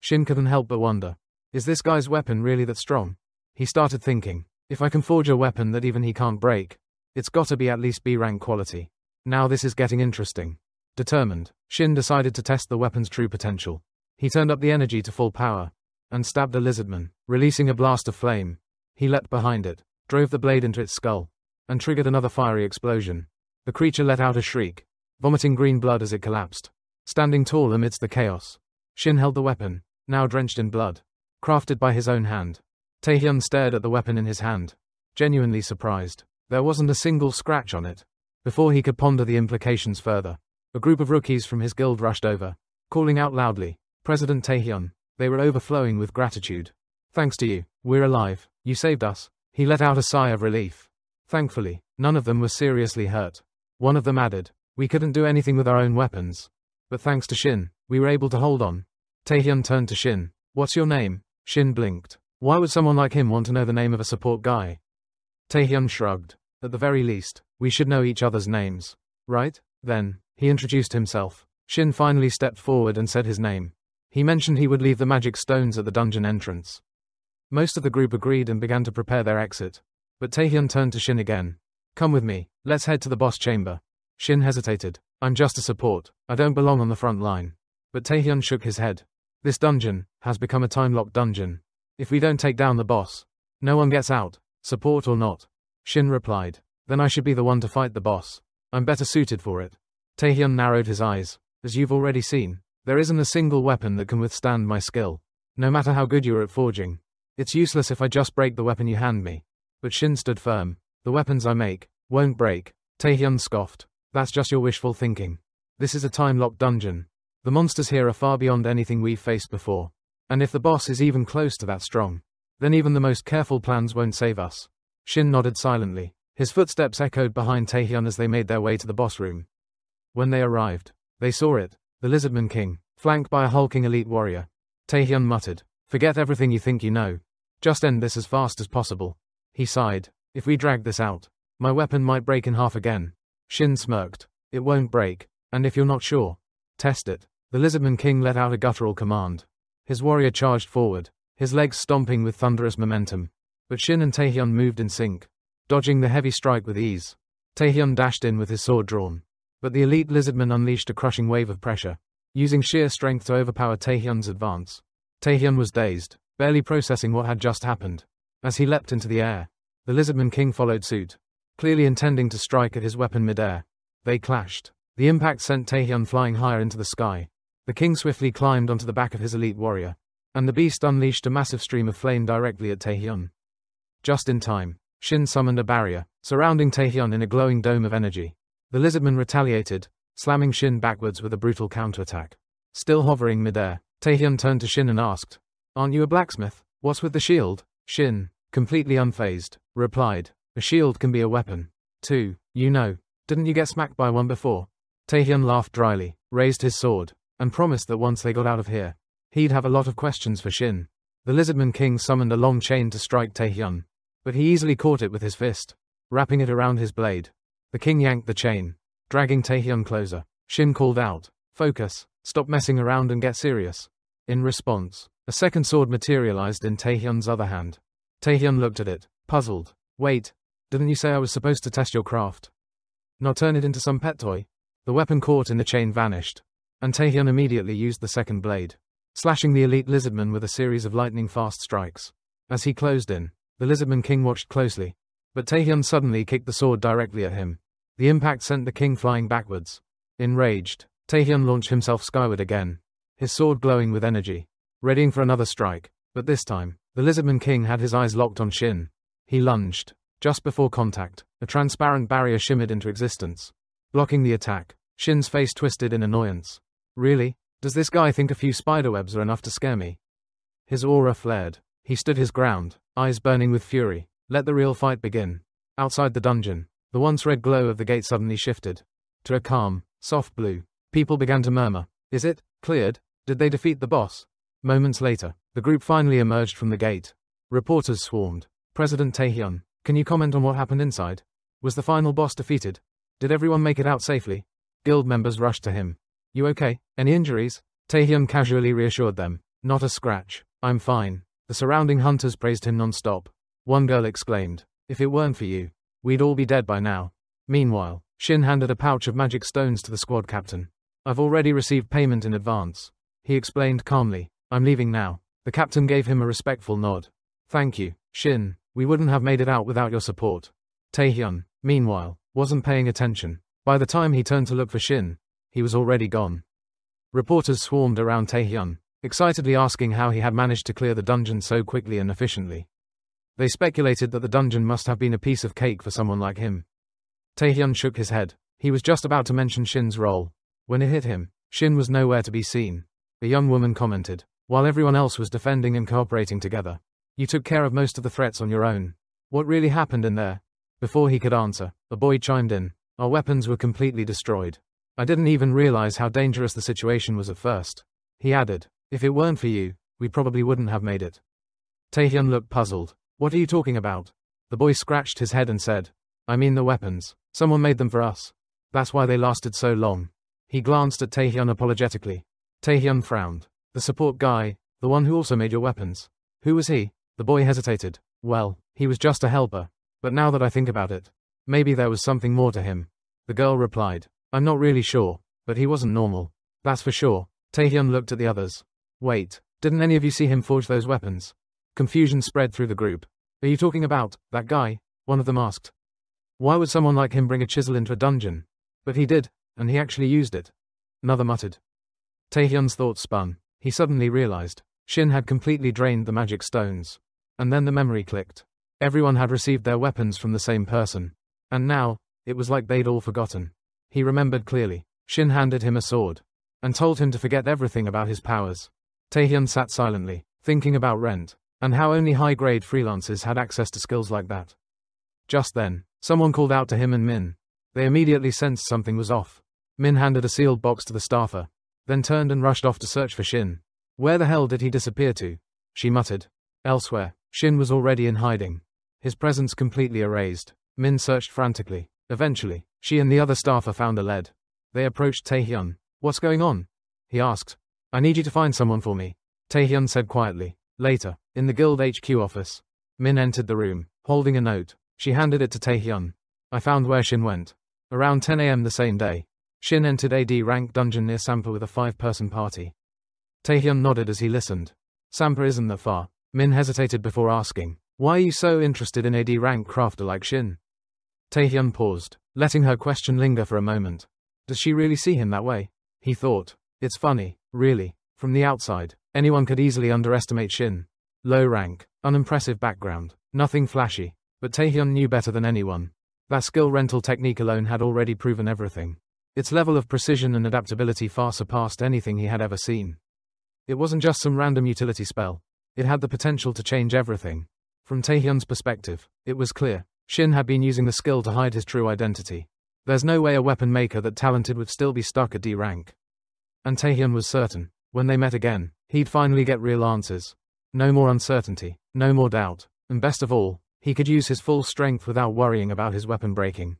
Shin couldn't help but wonder. Is this guy's weapon really that strong? He started thinking. If I can forge a weapon that even he can't break, it's gotta be at least B-rank quality. Now this is getting interesting. Determined, Shin decided to test the weapon's true potential. He turned up the energy to full power, and stabbed the lizardman, releasing a blast of flame. He leapt behind it, drove the blade into its skull, and triggered another fiery explosion. The creature let out a shriek, vomiting green blood as it collapsed. Standing tall amidst the chaos, Shin held the weapon, now drenched in blood, crafted by his own hand. Taehyun stared at the weapon in his hand, genuinely surprised. There wasn't a single scratch on it. Before he could ponder the implications further, a group of rookies from his guild rushed over, calling out loudly, President Taehyun. They were overflowing with gratitude. Thanks to you, we're alive. You saved us. He let out a sigh of relief. Thankfully, none of them was seriously hurt. One of them added, we couldn't do anything with our own weapons. But thanks to Shin, we were able to hold on. Taehyun turned to Shin. What's your name? Shin blinked. Why would someone like him want to know the name of a support guy? Taehyun shrugged. At the very least, we should know each other's names. Right? Then, he introduced himself. Shin finally stepped forward and said his name. He mentioned he would leave the magic stones at the dungeon entrance. Most of the group agreed and began to prepare their exit. But Taehyun turned to Shin again. Come with me, let's head to the boss chamber. Shin hesitated. I'm just a support. I don't belong on the front line. But Taehyun shook his head. This dungeon has become a time-locked dungeon. If we don't take down the boss, no one gets out, support or not. Shin replied. Then I should be the one to fight the boss. I'm better suited for it. Taehyun narrowed his eyes. As you've already seen, there isn't a single weapon that can withstand my skill. No matter how good you are at forging, It's useless if I just break the weapon you hand me. But Shin stood firm. The weapons I make won't break. Taehyun scoffed. That's just your wishful thinking. This is a time-locked dungeon. The monsters here are far beyond anything we've faced before. And if the boss is even close to that strong, then even the most careful plans won't save us. Shin nodded silently. His footsteps echoed behind Taehyun as they made their way to the boss room. When they arrived, they saw it, the Lizardman King, flanked by a hulking elite warrior. Taehyun muttered, "Forget everything you think you know. Just end this as fast as possible." He sighed. "If we drag this out, my weapon might break in half again." Shin smirked. "It won't break, and if you're not sure, test it." The Lizardman King let out a guttural command. His warrior charged forward, his legs stomping with thunderous momentum. But Shin and Taehyun moved in sync, dodging the heavy strike with ease. Taehyun dashed in with his sword drawn. But the elite Lizardman unleashed a crushing wave of pressure, using sheer strength to overpower Taehyun's advance. Taehyun was dazed, barely processing what had just happened. As he leapt into the air, the Lizardman King followed suit, clearly intending to strike at his weapon midair. They clashed. The impact sent Taehyun flying higher into the sky. The king swiftly climbed onto the back of his elite warrior, and the beast unleashed a massive stream of flame directly at Taehyun. Just in time, Shin summoned a barrier, surrounding Taehyun in a glowing dome of energy. The Lizardman retaliated, slamming Shin backwards with a brutal counterattack. Still hovering midair, Taehyun turned to Shin and asked, "Aren't you a blacksmith? What's with the shield?" Shin, completely unfazed, replied, "A shield can be a weapon, too, you know. Didn't you get smacked by one before?" Taehyun laughed dryly, raised his sword, and promised that once they got out of here, he'd have a lot of questions for Shin. The Lizardman King summoned a long chain to strike Taehyun, but he easily caught it with his fist, wrapping it around his blade. The king yanked the chain, dragging Taehyun closer. Shin called out, "Focus, stop messing around and get serious." In response, a second sword materialized in Taehyun's other hand. Taehyun looked at it, puzzled. "Wait, didn't you say I was supposed to test your craft? Not turn it into some pet toy?" The weapon caught in the chain vanished, and Taehyun immediately used the second blade, slashing the elite Lizardman with a series of lightning-fast strikes. As he closed in, the Lizardman King watched closely, but Taehyun suddenly kicked the sword directly at him. The impact sent the king flying backwards. Enraged, Taehyun launched himself skyward again, his sword glowing with energy, readying for another strike. But this time, the Lizardman King had his eyes locked on Shin. He lunged. Just before contact, a transparent barrier shimmered into existence, blocking the attack. Shin's face twisted in annoyance. "Really? Does this guy think a few spiderwebs are enough to scare me?" His aura flared. He stood his ground, eyes burning with fury. Let the real fight begin. Outside the dungeon, the once red glow of the gate suddenly shifted to a calm, soft blue. People began to murmur, "Is it cleared? Did they defeat the boss?" Moments later, the group finally emerged from the gate. Reporters swarmed. "President Taehyun, can you comment on what happened inside? Was the final boss defeated? Did everyone make it out safely?" Guild members rushed to him. "You okay? Any injuries?" Taehyun casually reassured them. "Not a scratch. I'm fine." The surrounding hunters praised him non-stop. One girl exclaimed, "If it weren't for you, we'd all be dead by now." Meanwhile, Shin handed a pouch of magic stones to the squad captain. "I've already received payment in advance," he explained calmly. "I'm leaving now." The captain gave him a respectful nod. "Thank you, Shin. We wouldn't have made it out without your support." Taehyun, meanwhile, wasn't paying attention. By the time he turned to look for Shin, he was already gone. Reporters swarmed around Taehyun, excitedly asking how he had managed to clear the dungeon so quickly and efficiently. They speculated that the dungeon must have been a piece of cake for someone like him. Taehyun shook his head. He was just about to mention Shin's role. When it hit him, Shin was nowhere to be seen. A young woman commented, while everyone else was defending and cooperating together. "You took care of most of the threats on your own. What really happened in there?" Before he could answer, a boy chimed in. "Our weapons were completely destroyed. I didn't even realize how dangerous the situation was at first." He added, "If it weren't for you, we probably wouldn't have made it." Taehyun looked puzzled. "What are you talking about?" The boy scratched his head and said, "I mean the weapons. Someone made them for us. That's why they lasted so long." He glanced at Taehyun apologetically. Taehyun frowned. "The support guy, the one who also made your weapons. Who was he?" The boy hesitated. "Well, he was just a helper. But now that I think about it, maybe there was something more to him." The girl replied, "I'm not really sure, but he wasn't normal. That's for sure." Taehyun looked at the others. "Wait, didn't any of you see him forge those weapons?" Confusion spread through the group. "Are you talking about that guy?" one of them asked. "Why would someone like him bring a chisel into a dungeon?" "But he did, and he actually used it," another muttered. Taehyun's thoughts spun. He suddenly realized Shin had completely drained the magic stones. And then the memory clicked. Everyone had received their weapons from the same person. And now, it was like they'd all forgotten. He remembered clearly. Shin handed him a sword. And told him to forget everything about his powers. Taehyun sat silently, thinking about rent, and how only high-grade freelancers had access to skills like that. Just then, someone called out to him and Min. They immediately sensed something was off. Min handed a sealed box to the staffer, then turned and rushed off to search for Shin. Where the hell did he disappear to? She muttered. Elsewhere, Shin was already in hiding. His presence completely erased. Min searched frantically. Eventually, she and the other staffer found a lead. They approached Taehyun. What's going on? He asked. I need you to find someone for me, Taehyun said quietly. Later, in the guild HQ office, Min entered the room, holding a note. She handed it to Taehyun. I found where Shin went. Around 10 a.m. the same day, Shin entered AD rank dungeon near Sampa with a 5-person party. Taehyun nodded as he listened. Sampa isn't that far. Min hesitated before asking, why are you so interested in AD rank crafter like Shin? Taehyun paused, letting her question linger for a moment. Does she really see him that way? He thought. It's funny, really. From the outside, anyone could easily underestimate Shin. Low rank, unimpressive background, nothing flashy. But Taehyun knew better than anyone. That skill rental technique alone had already proven everything. Its level of precision and adaptability far surpassed anything he had ever seen. It wasn't just some random utility spell. It had the potential to change everything. From Taehyun's perspective, it was clear. Shin had been using the skill to hide his true identity. There's no way a weapon maker that talented would still be stuck at D rank. And Taehyun was certain, when they met again, he'd finally get real answers. No more uncertainty, no more doubt, and best of all, he could use his full strength without worrying about his weapon breaking.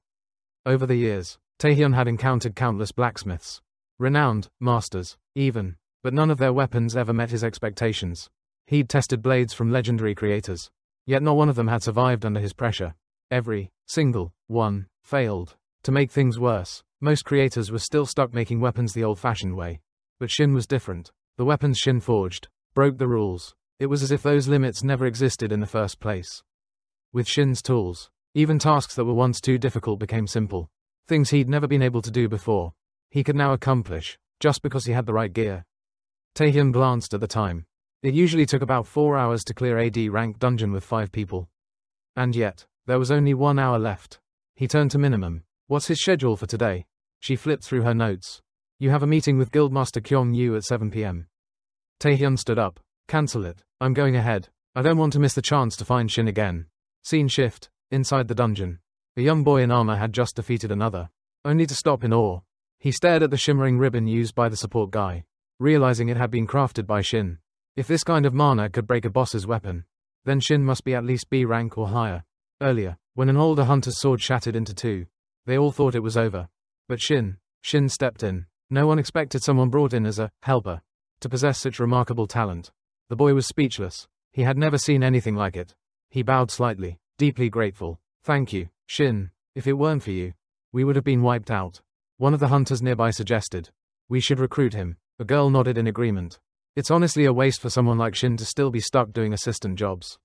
Over the years, Taehyun had encountered countless blacksmiths. Renowned, masters, even, but none of their weapons ever met his expectations. He'd tested blades from legendary creators, yet not one of them had survived under his pressure. Every single one failed. To make things worse, most creators were still stuck making weapons the old-fashioned way. But Shin was different. The weapons Shin forged broke the rules. It was as if those limits never existed in the first place. With Shin's tools, even tasks that were once too difficult became simple. Things he'd never been able to do before, he could now accomplish, just because he had the right gear. Taehyun glanced at the time. It usually took about 4 hours to clear AD rank dungeon with 5 people. And yet, there was only 1 hour left. He turned to Minimum. What's his schedule for today? She flipped through her notes. You have a meeting with Guildmaster Kyong Yu at 7 p.m. Taehyun stood up. Cancel it. I'm going ahead. I don't want to miss the chance to find Shin again. Scene shift. Inside the dungeon. A young boy in armor had just defeated another. Only to stop in awe. He stared at the shimmering ribbon used by the support guy, realizing it had been crafted by Shin. If this kind of mana could break a boss's weapon, then Shin must be at least B rank or higher. Earlier, when an older hunter's sword shattered into 2, they all thought it was over. But Shin stepped in. No one expected someone brought in as a helper to possess such remarkable talent. The boy was speechless. He had never seen anything like it. He bowed slightly, deeply grateful. Thank you, Shin. If it weren't for you, we would have been wiped out. One of the hunters nearby suggested. We should recruit him. A girl nodded in agreement. It's honestly a waste for someone like Shin to still be stuck doing assistant jobs.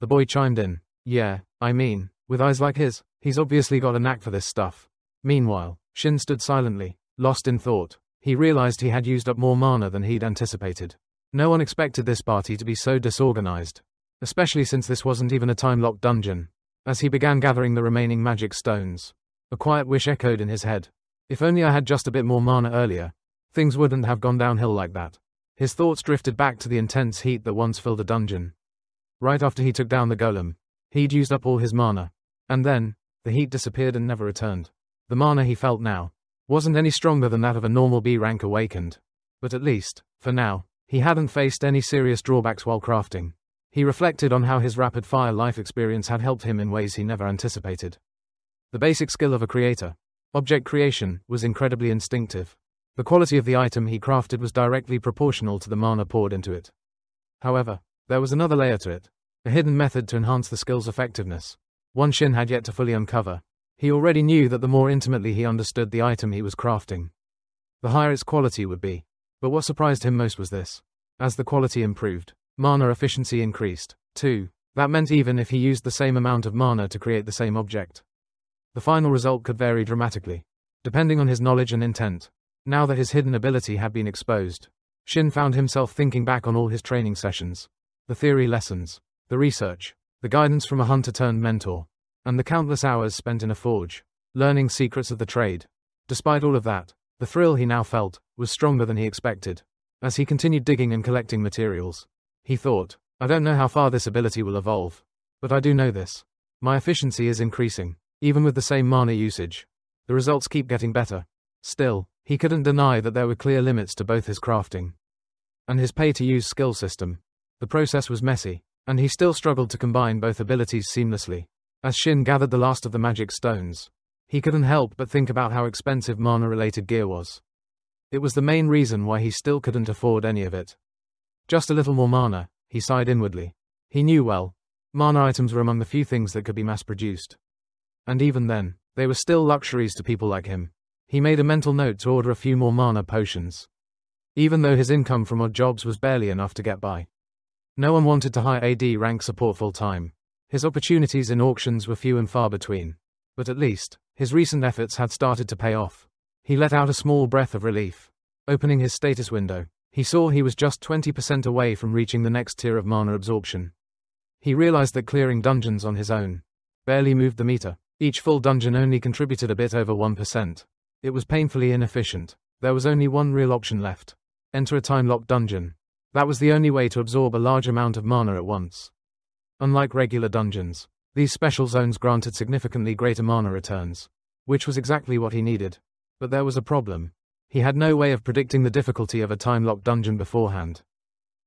The boy chimed in. Yeah, I mean, with eyes like his, he's obviously got a knack for this stuff. Meanwhile, Shin stood silently, lost in thought. He realized he had used up more mana than he'd anticipated. No one expected this party to be so disorganized, especially since this wasn't even a time-locked dungeon. As he began gathering the remaining magic stones, a quiet wish echoed in his head. If only I had just a bit more mana earlier, things wouldn't have gone downhill like that. His thoughts drifted back to the intense heat that once filled a dungeon. Right after he took down the golem, he'd used up all his mana. And then, the heat disappeared and never returned. The mana he felt now wasn't any stronger than that of a normal B rank awakened. But at least, for now, he hadn't faced any serious drawbacks while crafting. He reflected on how his rapid-fire life experience had helped him in ways he never anticipated. The basic skill of a creator, object creation, was incredibly instinctive. The quality of the item he crafted was directly proportional to the mana poured into it. However, there was another layer to it, a hidden method to enhance the skill's effectiveness. One Shin had yet to fully uncover. He already knew that the more intimately he understood the item he was crafting, the higher its quality would be. But what surprised him most was this. As the quality improved, mana efficiency increased, too. That meant even if he used the same amount of mana to create the same object, the final result could vary dramatically, depending on his knowledge and intent. Now that his hidden ability had been exposed, Shin found himself thinking back on all his training sessions. The theory lessons, The research, the guidance from a hunter-turned-mentor, and the countless hours spent in a forge, learning secrets of the trade. Despite all of that, the thrill he now felt was stronger than he expected. As he continued digging and collecting materials, he thought, I don't know how far this ability will evolve, but I do know this. My efficiency is increasing, even with the same mana usage. The results keep getting better. Still, he couldn't deny that there were clear limits to both his crafting and his pay-to-use skill system. The process was messy, and he still struggled to combine both abilities seamlessly. As Shin gathered the last of the magic stones, he couldn't help but think about how expensive mana-related gear was. It was the main reason why he still couldn't afford any of it. Just a little more mana, he sighed inwardly. He knew well, mana items were among the few things that could be mass-produced. And even then, they were still luxuries to people like him. He made a mental note to order a few more mana potions. Even though his income from odd jobs was barely enough to get by. No one wanted to hire AD rank support full-time. His opportunities in auctions were few and far between. But at least, his recent efforts had started to pay off. He let out a small breath of relief. Opening his status window, he saw he was just 20% away from reaching the next tier of mana absorption. He realized that clearing dungeons on his own barely moved the meter. Each full dungeon only contributed a bit over 1%. It was painfully inefficient. There was only one real option left. Enter a time-locked dungeon. That was the only way to absorb a large amount of mana at once. Unlike regular dungeons, these special zones granted significantly greater mana returns, which was exactly what he needed. But there was a problem. He had no way of predicting the difficulty of a time-locked dungeon beforehand.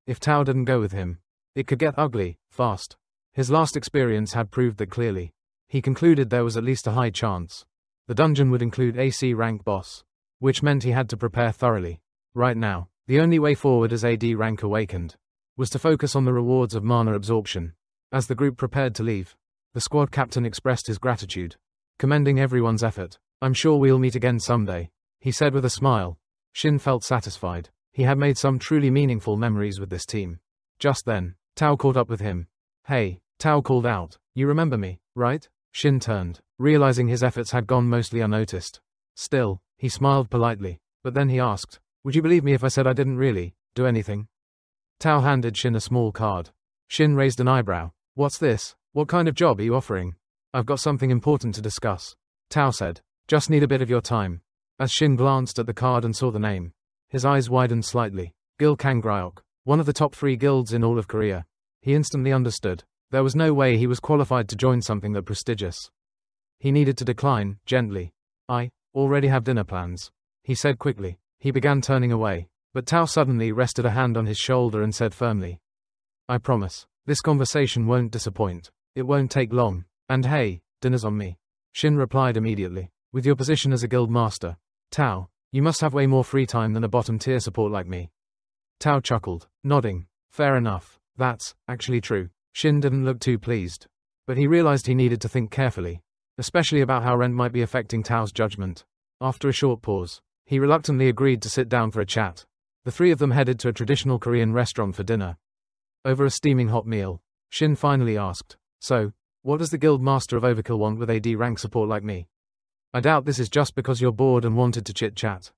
If Tao didn't go with him, it could get ugly, fast. His last experience had proved that clearly. He concluded there was at least a high chance. The dungeon would include AC rank boss, which meant he had to prepare thoroughly. Right now, the only way forward as AD rank awakened was to focus on the rewards of mana absorption. As the group prepared to leave, the squad captain expressed his gratitude, commending everyone's effort. I'm sure we'll meet again someday, he said with a smile. Shin felt satisfied. He had made some truly meaningful memories with this team. Just then, Tao caught up with him. Hey, Tao called out, you remember me, right? Shin turned, realizing his efforts had gone mostly unnoticed. Still, he smiled politely, but then he asked, would you believe me if I said I didn't really do anything? Tao handed Shin a small card. Shin raised an eyebrow. What's this? What kind of job are you offering? I've got something important to discuss. Tao said, just need a bit of your time. As Shin glanced at the card and saw the name, his eyes widened slightly. Gil Kangryok, one of the top 3 guilds in all of Korea. He instantly understood. There was no way he was qualified to join something that prestigious. He needed to decline, gently. I already have dinner plans, he said quickly. He began turning away, but Tao suddenly rested a hand on his shoulder and said firmly, I promise, this conversation won't disappoint. It won't take long. And hey, dinner's on me. Shin replied immediately. With your position as a guild master, Tao, you must have way more free time than a bottom-tier support like me. Tao chuckled, nodding. Fair enough. That's actually true. Shin didn't look too pleased, but he realized he needed to think carefully, especially about how rent might be affecting Tao's judgment. After a short pause, he reluctantly agreed to sit down for a chat. The 3 of them headed to a traditional Korean restaurant for dinner. Over a steaming hot meal, Shin finally asked, so, what does the guild master of Overkill want with AD rank support like me? I doubt this is just because you're bored and wanted to chit-chat.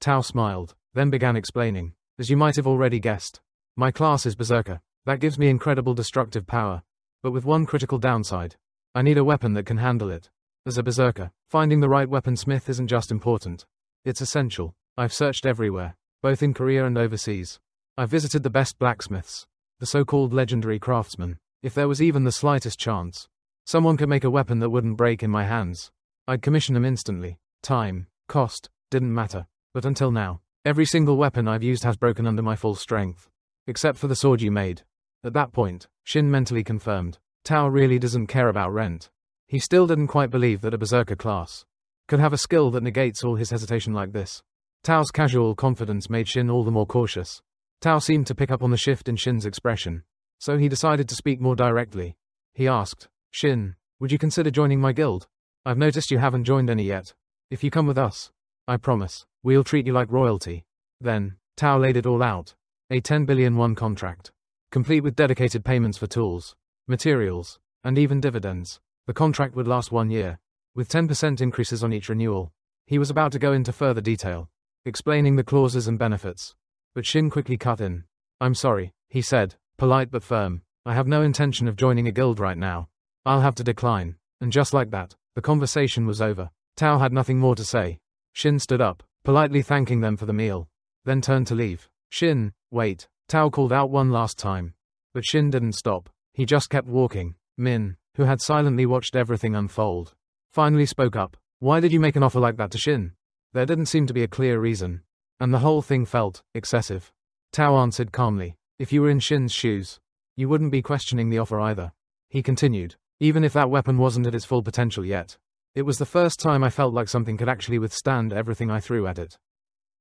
Tao smiled, then began explaining. As you might have already guessed, my class is Berserker. That gives me incredible destructive power, but with one critical downside. I need a weapon that can handle it. As a Berserker, finding the right weaponsmith isn't just important. It's essential. I've searched everywhere, both in Korea and overseas. I've visited the best blacksmiths, the so-called legendary craftsmen. If there was even the slightest chance someone could make a weapon that wouldn't break in my hands, I'd commission them instantly. Time, cost, didn't matter. But until now, every single weapon I've used has broken under my full strength. Except for the sword you made. At that point, Shin mentally confirmed, Tao really doesn't care about rent. He still didn't quite believe that a Berserker class could have a skill that negates all his hesitation like this. Tao's casual confidence made Shin all the more cautious. Tao seemed to pick up on the shift in Shin's expression, so he decided to speak more directly. He asked, Shin, would you consider joining my guild? I've noticed you haven't joined any yet. If you come with us, I promise, we'll treat you like royalty. Then, Tao laid it all out. A 10 billion won contract, complete with dedicated payments for tools, materials, and even dividends. The contract would last 1 year, with 10% increases on each renewal. He was about to go into further detail, explaining the clauses and benefits. But Shin quickly cut in. I'm sorry, he said, polite but firm. I have no intention of joining a guild right now. I'll have to decline. And just like that, the conversation was over. Tao had nothing more to say. Shin stood up, politely thanking them for the meal, then turned to leave. Shin, wait, Tao called out one last time. But Shin didn't stop. He just kept walking. Min, who had silently watched everything unfold, finally spoke up. Why did you make an offer like that to Shin? There didn't seem to be a clear reason, and the whole thing felt excessive. Tao answered calmly. If you were in Shin's shoes, you wouldn't be questioning the offer either. He continued. Even if that weapon wasn't at its full potential yet, it was the first time I felt like something could actually withstand everything I threw at it.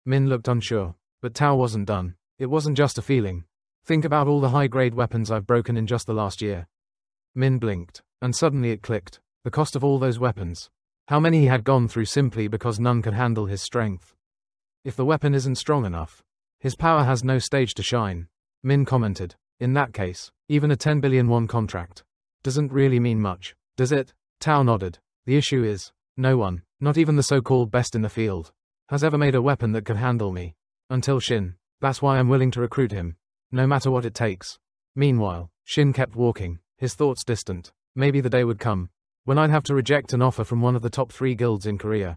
Min looked unsure, but Tao wasn't done. It wasn't just a feeling. Think about all the high-grade weapons I've broken in just the last year. Min blinked, and suddenly it clicked. The cost of all those weapons. How many he had gone through simply because none could handle his strength. If the weapon isn't strong enough, his power has no stage to shine. Min commented. In that case, even a 10 billion won contract doesn't really mean much, does it? Tao nodded. The issue is, no one, not even the so-called best in the field, has ever made a weapon that could handle me. Until Shin. That's why I'm willing to recruit him, no matter what it takes. Meanwhile, Shin kept walking, his thoughts distant. Maybe the day would come when I'd have to reject an offer from one of the top 3 guilds in Korea.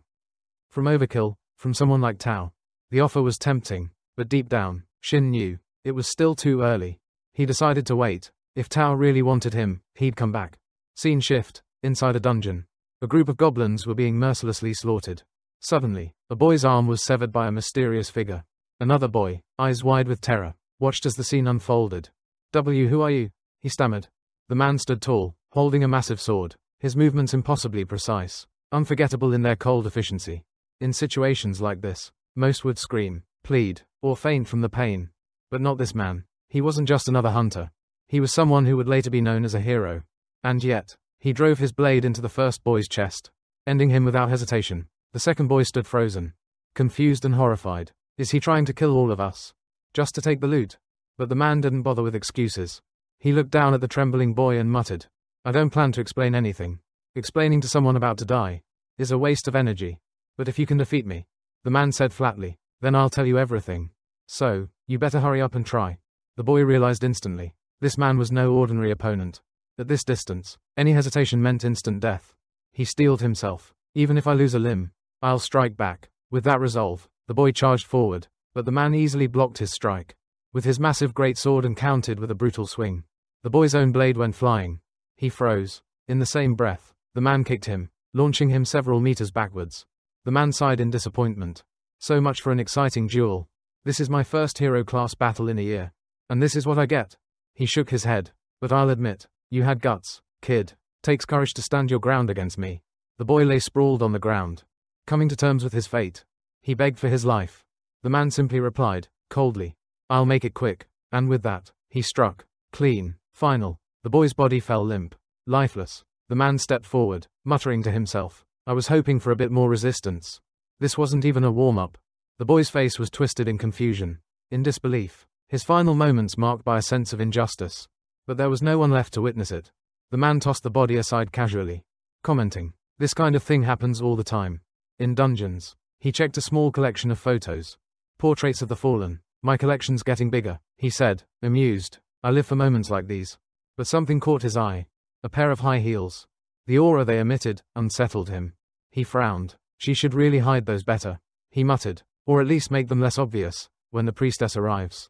From Overkill, from someone like Tao. The offer was tempting, but deep down, Shin knew it was still too early. He decided to wait. If Tao really wanted him, he'd come back. Scene shift. Inside a dungeon. A group of goblins were being mercilessly slaughtered. Suddenly, a boy's arm was severed by a mysterious figure. Another boy, eyes wide with terror, watched as the scene unfolded. Who are you? He stammered. The man stood tall, holding a massive sword, his movements impossibly precise, unforgettable in their cold efficiency. In situations like this, most would scream, plead, or faint from the pain. But not this man. He wasn't just another hunter. He was someone who would later be known as a hero. And yet, he drove his blade into the first boy's chest, ending him without hesitation. The second boy stood frozen, confused and horrified. Is he trying to kill all of us? Just to take the loot? But the man didn't bother with excuses. He looked down at the trembling boy and muttered, I don't plan to explain anything. Explaining to someone about to die is a waste of energy. But if you can defeat me, the man said flatly, then I'll tell you everything. So, you better hurry up and try. The boy realized instantly. This man was no ordinary opponent. At this distance, any hesitation meant instant death. He steeled himself. Even if I lose a limb, I'll strike back. With that resolve, the boy charged forward, but the man easily blocked his strike with his massive greatsword and countered with a brutal swing. The boy's own blade went flying. He froze. In the same breath, the man kicked him, launching him several meters backwards. The man sighed in disappointment. So much for an exciting duel. This is my first hero-class battle in a year. And this is what I get. He shook his head. But I'll admit, you had guts, kid. Takes courage to stand your ground against me. The boy lay sprawled on the ground, coming to terms with his fate. He begged for his life. The man simply replied, coldly, I'll make it quick. And with that, he struck. Clean. Final. The boy's body fell limp, lifeless. The man stepped forward, muttering to himself, I was hoping for a bit more resistance. This wasn't even a warm-up. The boy's face was twisted in confusion, in disbelief. His final moments marked by a sense of injustice. But there was no one left to witness it. The man tossed the body aside casually, commenting, this kind of thing happens all the time. In dungeons. He checked a small collection of photos. Portraits of the fallen. My collection's getting bigger, he said, amused. I live for moments like these. But something caught his eye. A pair of high heels. The aura they emitted unsettled him. He frowned. She should really hide those better, he muttered, or at least make them less obvious when the priestess arrives.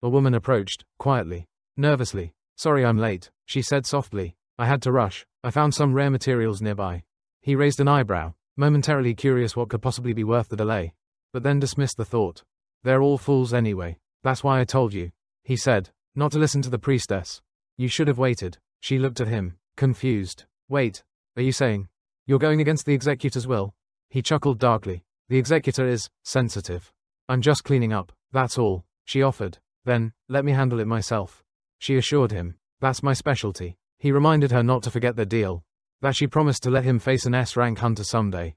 A woman approached, quietly, nervously. Sorry I'm late, she said softly. I had to rush. I found some rare materials nearby. He raised an eyebrow, momentarily curious what could possibly be worth the delay, but then dismissed the thought. They're all fools anyway. That's why I told you, he said, not to listen to the priestess. You should have waited. She looked at him, confused. Wait, are you saying you're going against the executor's will? He chuckled darkly. The executor is sensitive. I'm just cleaning up, that's all, she offered. Then, let me handle it myself. She assured him. That's my specialty. He reminded her not to forget their deal. That she promised to let him face an S-rank hunter someday.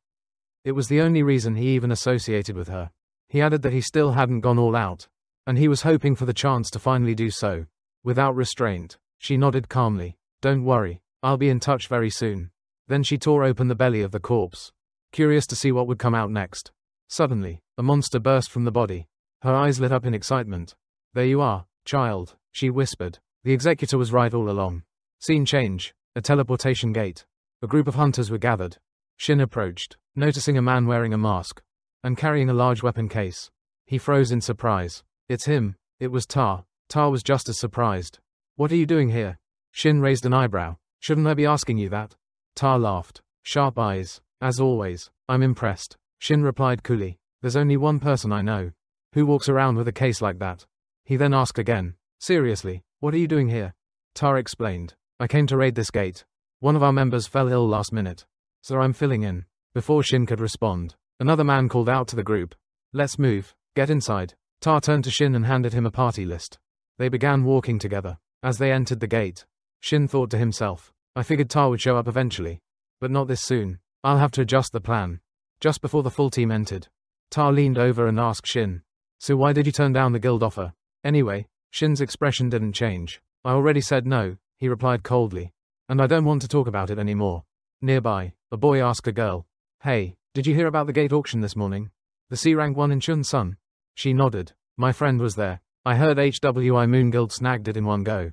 It was the only reason he even associated with her. He added that he still hadn't gone all out, and he was hoping for the chance to finally do so. Without restraint, she nodded calmly. Don't worry, I'll be in touch very soon. Then she tore open the belly of the corpse, curious to see what would come out next. Suddenly, a monster burst from the body. Her eyes lit up in excitement. There you are, child, she whispered. The executor was right all along. Scene change. A teleportation gate. A group of hunters were gathered. Shin approached, noticing a man wearing a mask and carrying a large weapon case. He froze in surprise. It's him. It was Tar. Tar was just as surprised. What are you doing here? Shin raised an eyebrow. Shouldn't I be asking you that? Tar laughed. Sharp eyes. As always, I'm impressed. Shin replied coolly. There's only one person I know who walks around with a case like that. He then asked again. Seriously, what are you doing here? Tar explained. I came to raid this gate. One of our members fell ill last minute, so I'm filling in. Before Shin could respond, another man called out to the group. Let's move. Get inside. Tar turned to Shin and handed him a party list. They began walking together. As they entered the gate, Shin thought to himself, I figured Tar would show up eventually. But not this soon. I'll have to adjust the plan. Just before the full team entered, Tar leaned over and asked Shin. So why did you turn down the guild offer? Anyway, Shin's expression didn't change. I already said no, he replied coldly. And I don't want to talk about it anymore. Nearby, a boy asked a girl. Hey, did you hear about the gate auction this morning? The C-rank one in Chun-sun? She nodded. My friend was there. I heard HWI Moon Guild snagged it in one go.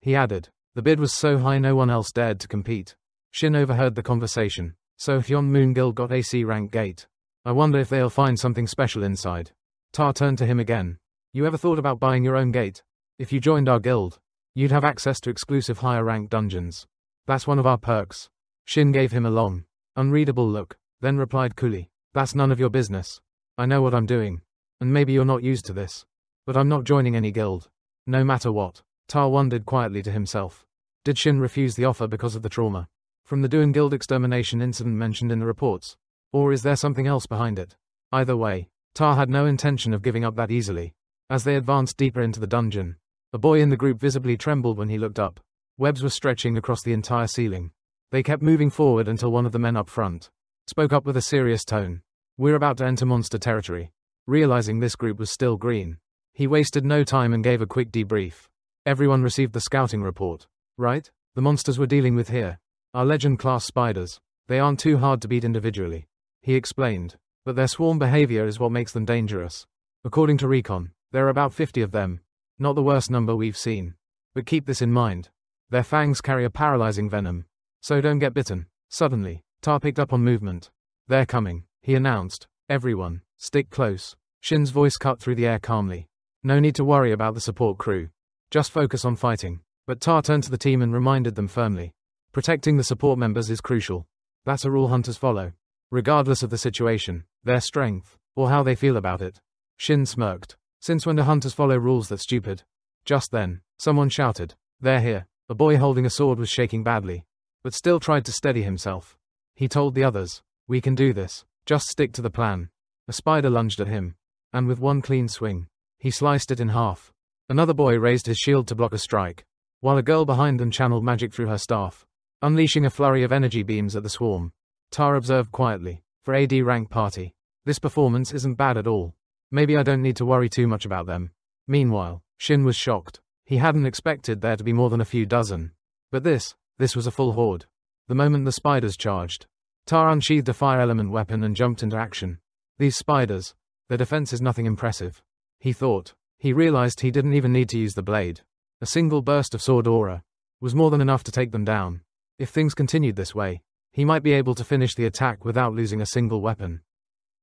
He added. The bid was so high no one else dared to compete. Shin overheard the conversation. So Hyun Moon Guild got a C-rank gate. I wonder if they'll find something special inside. Tar turned to him again. You ever thought about buying your own gate? If you joined our guild, you'd have access to exclusive higher rank dungeons. That's one of our perks. Shin gave him a long, unreadable look, then replied coolly. That's none of your business. I know what I'm doing. And maybe you're not used to this. But I'm not joining any guild. No matter what. Tar wondered quietly to himself. Did Shin refuse the offer because of the trauma from the Duan Guild extermination incident mentioned in the reports? Or is there something else behind it? Either way, Tar had no intention of giving up that easily. As they advanced deeper into the dungeon, a boy in the group visibly trembled when he looked up. Webs were stretching across the entire ceiling. They kept moving forward until one of the men up front spoke up with a serious tone. We're about to enter monster territory. Realizing this group was still green, he wasted no time and gave a quick debrief. Everyone received the scouting report. Right? The monsters we're dealing with here are legend-class spiders. They aren't too hard to beat individually, he explained, but their swarm behavior is what makes them dangerous. According to Recon, there are about 50 of them. Not the worst number we've seen. But keep this in mind. Their fangs carry a paralyzing venom. So don't get bitten. Suddenly, Tar picked up on movement. They're coming, he announced. Everyone, stick close. Shin's voice cut through the air calmly. No need to worry about the support crew. Just focus on fighting. But Tar turned to the team and reminded them firmly. Protecting the support members is crucial. That's a rule hunters follow. Regardless of the situation, their strength, or how they feel about it. Shin smirked. Since when do hunters follow rules that stupid? Just then, someone shouted. They're here. A boy holding a sword was shaking badly, but still tried to steady himself. He told the others, we can do this. Just stick to the plan. A spider lunged at him, and with one clean swing, he sliced it in half. Another boy raised his shield to block a strike, while a girl behind them channeled magic through her staff, unleashing a flurry of energy beams at the swarm. Tar observed quietly. For AD rank party, this performance isn't bad at all. Maybe I don't need to worry too much about them. Meanwhile, Shin was shocked. He hadn't expected there to be more than a few dozen. But this was a full horde. The moment the spiders charged, Tar unsheathed a fire element weapon and jumped into action. These spiders, their defense is nothing impressive, he thought. He realized he didn't even need to use the blade. A single burst of sword aura was more than enough to take them down. If things continued this way, he might be able to finish the attack without losing a single weapon.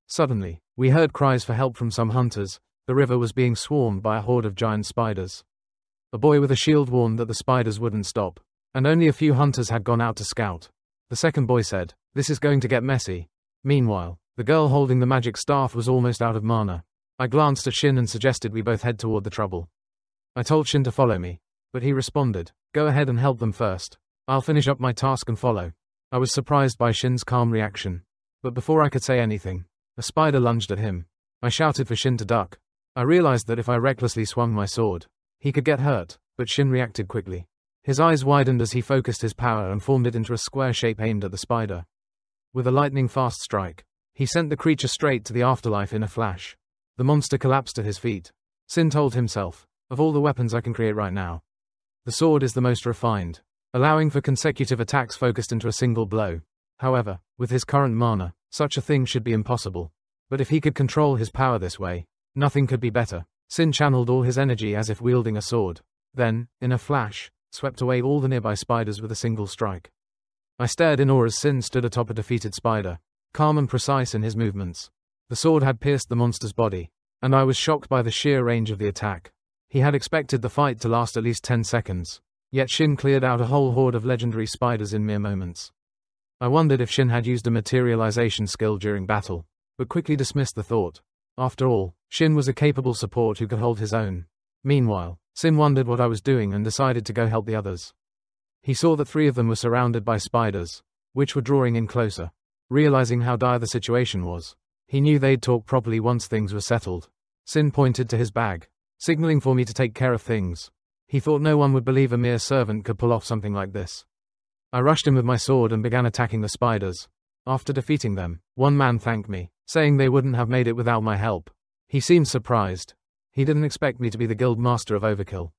Suddenly, we heard cries for help from some hunters. The river was being swarmed by a horde of giant spiders. A boy with a shield warned that the spiders wouldn't stop, and only a few hunters had gone out to scout. The second boy said, this is going to get messy. Meanwhile, the girl holding the magic staff was almost out of mana. I glanced at Shin and suggested we both head toward the trouble. I told Shin to follow me, but he responded, go ahead and help them first. I'll finish up my task and follow. I was surprised by Shin's calm reaction, but before I could say anything, a spider lunged at him. I shouted for Shin to duck. I realized that if I recklessly swung my sword, he could get hurt, but Shin reacted quickly. His eyes widened as he focused his power and formed it into a square shape aimed at the spider. With a lightning-fast strike, he sent the creature straight to the afterlife in a flash. The monster collapsed at his feet. Sin told himself, of all the weapons I can create right now, the sword is the most refined, allowing for consecutive attacks focused into a single blow. However, with his current mana, such a thing should be impossible. But if he could control his power this way, nothing could be better. Sin channeled all his energy as if wielding a sword. then, in a flash, swept away all the nearby spiders with a single strike. I stared in awe as Sin stood atop a defeated spider, calm and precise in his movements. The sword had pierced the monster's body, and I was shocked by the sheer range of the attack. He had expected the fight to last at least 10 seconds, yet Shin cleared out a whole horde of legendary spiders in mere moments. I wondered if Shin had used a materialization skill during battle, but quickly dismissed the thought. After all, Shin was a capable support who could hold his own. Meanwhile, Sin wondered what I was doing and decided to go help the others. He saw that 3 of them were surrounded by spiders, which were drawing in closer. Realizing how dire the situation was, he knew they'd talk properly once things were settled. Sin pointed to his bag, signaling for me to take care of things. He thought no one would believe a mere servant could pull off something like this. I rushed in with my sword and began attacking the spiders. After defeating them, one man thanked me, saying they wouldn't have made it without my help. He seemed surprised. He didn't expect me to be the guild master of Overkill.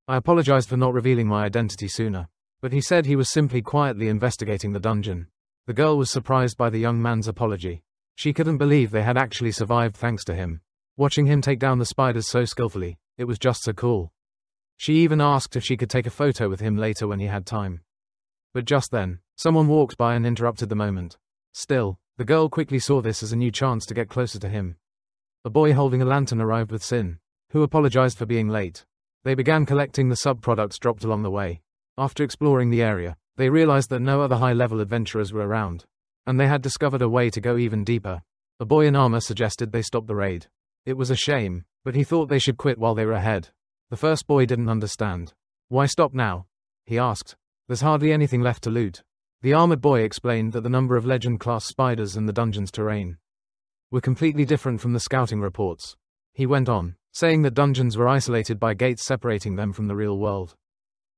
I apologized for not revealing my identity sooner, but he said he was simply quietly investigating the dungeon. The girl was surprised by the young man's apology. She couldn't believe they had actually survived thanks to him. Watching him take down the spiders so skillfully, it was just so cool. She even asked if she could take a photo with him later when he had time. But just then, someone walked by and interrupted the moment. Still, the girl quickly saw this as a new chance to get closer to him. A boy holding a lantern arrived with Sin, who apologized for being late. They began collecting the sub-products dropped along the way. After exploring the area, they realized that no other high-level adventurers were around, and they had discovered a way to go even deeper. A boy in armor suggested they stop the raid. It was a shame, but he thought they should quit while they were ahead. The first boy didn't understand. Why stop now? He asked. There's hardly anything left to loot. The armored boy explained that the number of legend-class spiders and the dungeon's terrain were completely different from the scouting reports. He went on, saying that dungeons were isolated by gates separating them from the real world.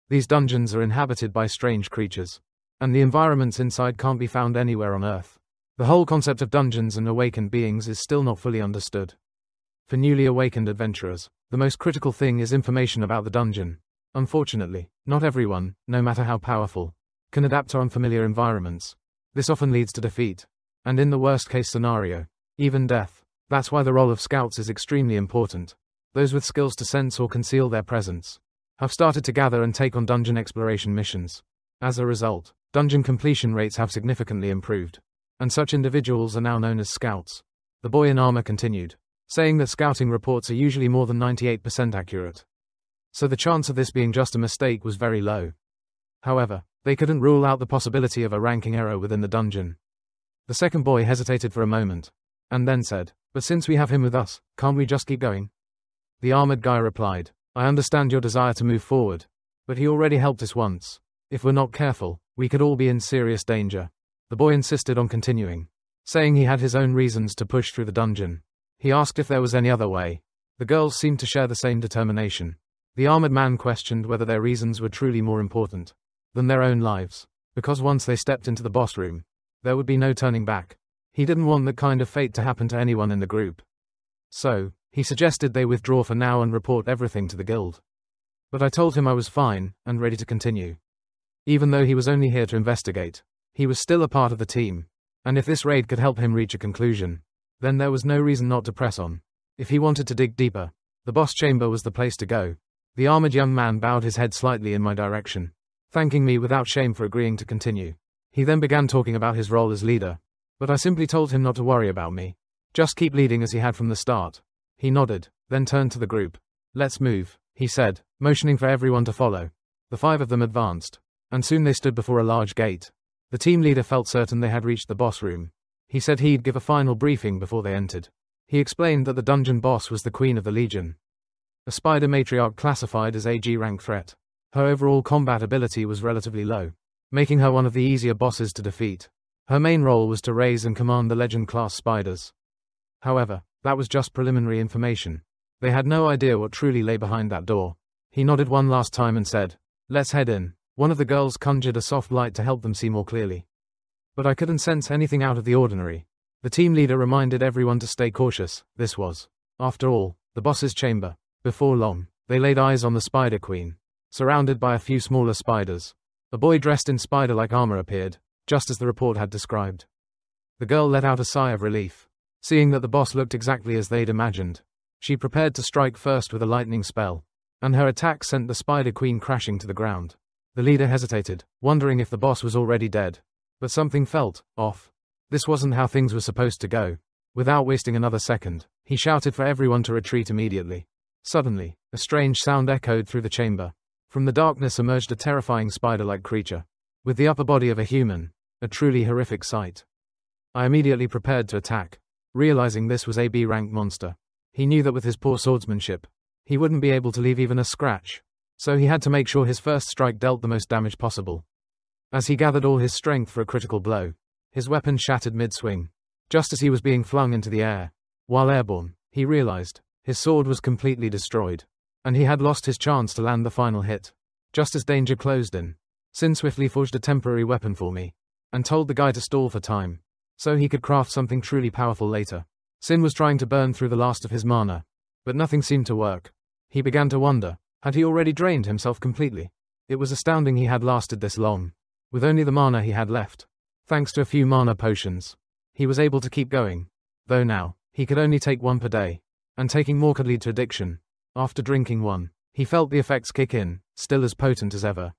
These dungeons are inhabited by strange creatures, and the environments inside can't be found anywhere on Earth. The whole concept of dungeons and awakened beings is still not fully understood. For newly awakened adventurers, the most critical thing is information about the dungeon. Unfortunately, not everyone, no matter how powerful, can adapt to unfamiliar environments. This often leads to defeat, and in the worst-case scenario, even death. That's why the role of scouts is extremely important. Those with skills to sense or conceal their presence have started to gather and take on dungeon exploration missions. As a result, dungeon completion rates have significantly improved, and such individuals are now known as scouts. The boy in armor continued, saying that scouting reports are usually more than 98% accurate. So the chance of this being just a mistake was very low. However, they couldn't rule out the possibility of a ranking error within the dungeon. The second boy hesitated for a moment, and then said, "But since we have him with us, can't we just keep going?" The armored guy replied, "I understand your desire to move forward, but he already helped us once. If we're not careful, we could all be in serious danger." The boy insisted on continuing, saying he had his own reasons to push through the dungeon. He asked if there was any other way. The girls seemed to share the same determination. The armored man questioned whether their reasons were truly more important than their own lives, because once they stepped into the boss room, there would be no turning back. He didn't want that kind of fate to happen to anyone in the group. So, he suggested they withdraw for now and report everything to the guild. But I told him I was fine, and ready to continue. Even though he was only here to investigate, he was still a part of the team, and if this raid could help him reach a conclusion, then there was no reason not to press on. If he wanted to dig deeper, the boss chamber was the place to go. The armored young man bowed his head slightly in my direction, thanking me without shame for agreeing to continue. He then began talking about his role as leader, but I simply told him not to worry about me. Just keep leading as he had from the start. He nodded, then turned to the group. "Let's move," he said, motioning for everyone to follow. The 5 of them advanced, and soon they stood before a large gate. The team leader felt certain they had reached the boss room. He said he'd give a final briefing before they entered. He explained that the dungeon boss was the Queen of the Legion, a spider matriarch classified as AG rank threat. Her overall combat ability was relatively low, making her one of the easier bosses to defeat. Her main role was to raise and command the legend-class spiders. However, that was just preliminary information. They had no idea what truly lay behind that door. He nodded one last time and said, "Let's head in." One of the girls conjured a soft light to help them see more clearly. But I couldn't sense anything out of the ordinary. The team leader reminded everyone to stay cautious. This was, after all, the boss's chamber. Before long, they laid eyes on the Spider Queen, surrounded by a few smaller spiders. A boy dressed in spider-like armor appeared, just as the report had described. The girl let out a sigh of relief, seeing that the boss looked exactly as they'd imagined. She prepared to strike first with a lightning spell, and her attack sent the Spider Queen crashing to the ground. The leader hesitated, wondering if the boss was already dead. But something felt off. This wasn't how things were supposed to go. Without wasting another second, he shouted for everyone to retreat immediately. Suddenly, a strange sound echoed through the chamber. From the darkness emerged a terrifying spider-like creature, with the upper body of a human, a truly horrific sight. I immediately prepared to attack, realizing this was a B-rank monster. He knew that with his poor swordsmanship, he wouldn't be able to leave even a scratch, so he had to make sure his first strike dealt the most damage possible. As he gathered all his strength for a critical blow, his weapon shattered mid-swing. Just as he was being flung into the air, while airborne, he realized his sword was completely destroyed, and he had lost his chance to land the final hit. Just as danger closed in, Sin swiftly forged a temporary weapon for me, and told the guy to stall for time, so he could craft something truly powerful later. Sin was trying to burn through the last of his mana, but nothing seemed to work. He began to wonder, had he already drained himself completely? It was astounding he had lasted this long, with only the mana he had left. Thanks to a few mana potions, he was able to keep going, though now, he could only take one per day, and taking more could lead to addiction. After drinking one, he felt the effects kick in, still as potent as ever.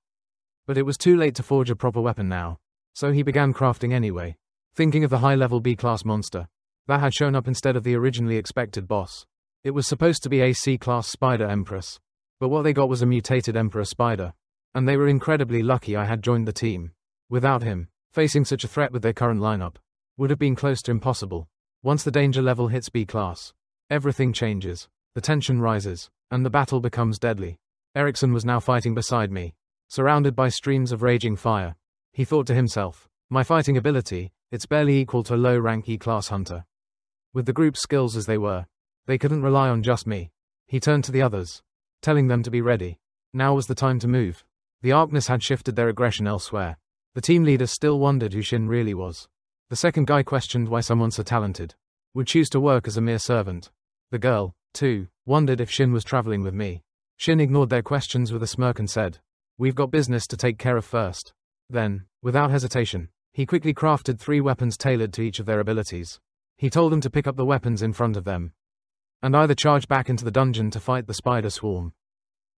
But it was too late to forge a proper weapon now, so he began crafting anyway, thinking of the high-level B-class monster that had shown up instead of the originally expected boss. It was supposed to be a C-class spider empress, but what they got was a mutated emperor spider, and they were incredibly lucky I had joined the team. Without him, facing such a threat with their current lineup would have been close to impossible. Once the danger level hits B-class, everything changes, the tension rises, and the battle becomes deadly. Eriksson was now fighting beside me, surrounded by streams of raging fire. He thought to himself, my fighting ability, it's barely equal to a low-rank E-class hunter. With the group's skills as they were, they couldn't rely on just me. He turned to the others, telling them to be ready. Now was the time to move. The Arcness had shifted their aggression elsewhere. The team leader still wondered who Shin really was. The second guy questioned why someone so talented would choose to work as a mere servant. The girl, too, wondered if Shin was traveling with me. Shin ignored their questions with a smirk and said, "We've got business to take care of first." Then, without hesitation, he quickly crafted 3 weapons tailored to each of their abilities. He told them to pick up the weapons in front of them, and either charge back into the dungeon to fight the spider swarm,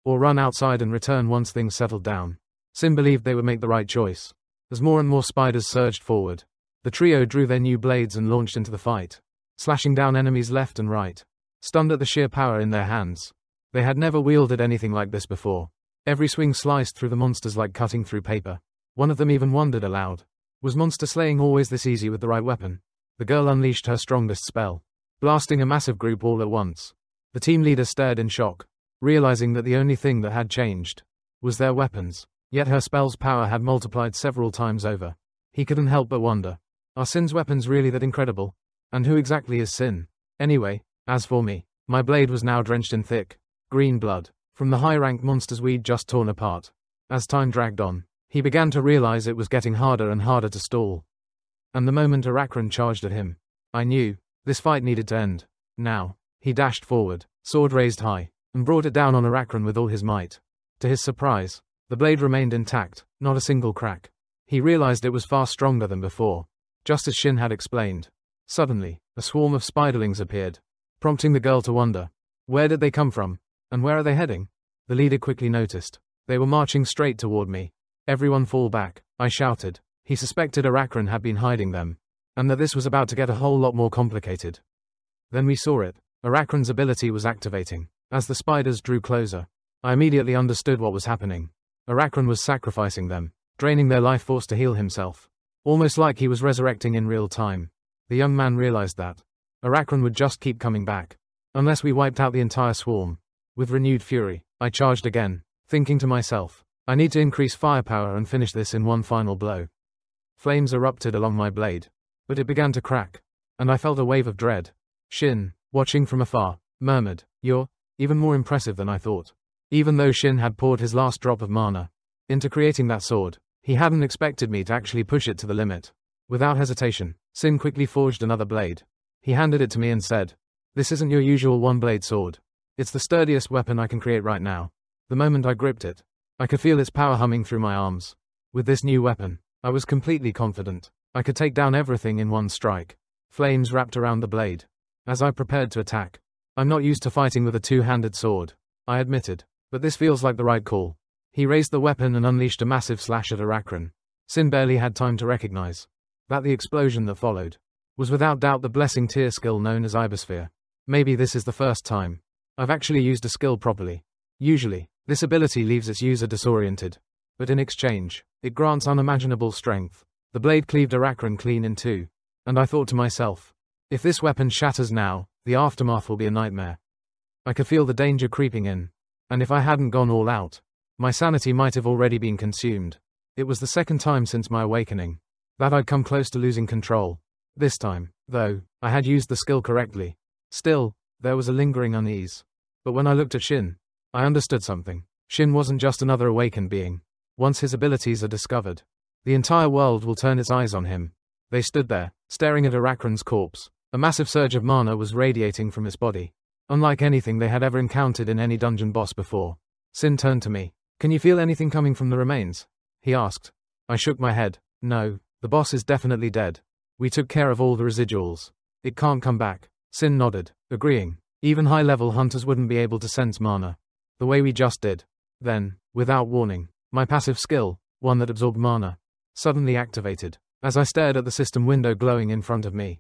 or run outside and return once things settled down. Sin believed they would make the right choice. As more and more spiders surged forward, the trio drew their new blades and launched into the fight, slashing down enemies left and right. Stunned at the sheer power in their hands, they had never wielded anything like this before. Every swing sliced through the monsters like cutting through paper. One of them even wondered aloud, was monster slaying always this easy with the right weapon? The girl unleashed her strongest spell, blasting a massive group all at once. The team leader stared in shock, realizing that the only thing that had changed was their weapons. Yet her spell's power had multiplied several times over. He couldn't help but wonder, are Sin's weapons really that incredible? And who exactly is Sin? Anyway, as for me, my blade was now drenched in thick, green blood, from the high-ranked monsters we'd just torn apart. As time dragged on, he began to realize it was getting harder and harder to stall. And the moment Arachron charged at him, I knew, this fight needed to end. Now, he dashed forward, sword raised high, and brought it down on Arachron with all his might. To his surprise, the blade remained intact, not a single crack. He realized it was far stronger than before, just as Shin had explained. Suddenly, a swarm of spiderlings appeared, prompting the girl to wonder, where did they come from, and where are they heading? The leader quickly noticed. They were marching straight toward me. Everyone fall back, I shouted. He suspected Arachron had been hiding them, and that this was about to get a whole lot more complicated. Then we saw it. Arachron's ability was activating. As the spiders drew closer, I immediately understood what was happening. Arachron was sacrificing them, draining their life force to heal himself, almost like he was resurrecting in real time. The young man realized that Arachron would just keep coming back, unless we wiped out the entire swarm. With renewed fury, I charged again, thinking to myself, I need to increase firepower and finish this in one final blow. Flames erupted along my blade, but it began to crack, and I felt a wave of dread. Shin, watching from afar, murmured, "You're even more impressive than I thought." Even though Shin had poured his last drop of mana into creating that sword, he hadn't expected me to actually push it to the limit. Without hesitation, Sin quickly forged another blade. He handed it to me and said, "This isn't your usual one-blade sword. It's the sturdiest weapon I can create right now." The moment I gripped it, I could feel its power humming through my arms. With this new weapon, I was completely confident. I could take down everything in one strike. Flames wrapped around the blade as I prepared to attack. I'm not used to fighting with a two-handed sword, I admitted. but this feels like the right call. He raised the weapon and unleashed a massive slash at Arachron. Sin barely had time to recognize that the explosion that followed was without doubt the blessing tier skill known as Ibersphere. Maybe this is the first time I've actually used a skill properly. Usually, this ability leaves its user disoriented, but in exchange, it grants unimaginable strength. The blade cleaved Arachron clean in two, and I thought to myself, if this weapon shatters now, the aftermath will be a nightmare. I could feel the danger creeping in, and if I hadn't gone all out, my sanity might have already been consumed. It was the second time since my awakening that I'd come close to losing control. This time, though, I had used the skill correctly. Still, there was a lingering unease. But when I looked at Shin, I understood something. Shin wasn't just another awakened being. Once his abilities are discovered, the entire world will turn its eyes on him. They stood there, staring at Arachron's corpse. A massive surge of mana was radiating from his body, unlike anything they had ever encountered in any dungeon boss before. Sin turned to me. "Can you feel anything coming from the remains?" he asked. I shook my head. "No, the boss is definitely dead. We took care of all the residuals. It can't come back." Sin nodded, agreeing. Even high-level hunters wouldn't be able to sense mana the way we just did. Then, without warning, my passive skill, one that absorbed mana, suddenly activated. As I stared at the system window glowing in front of me,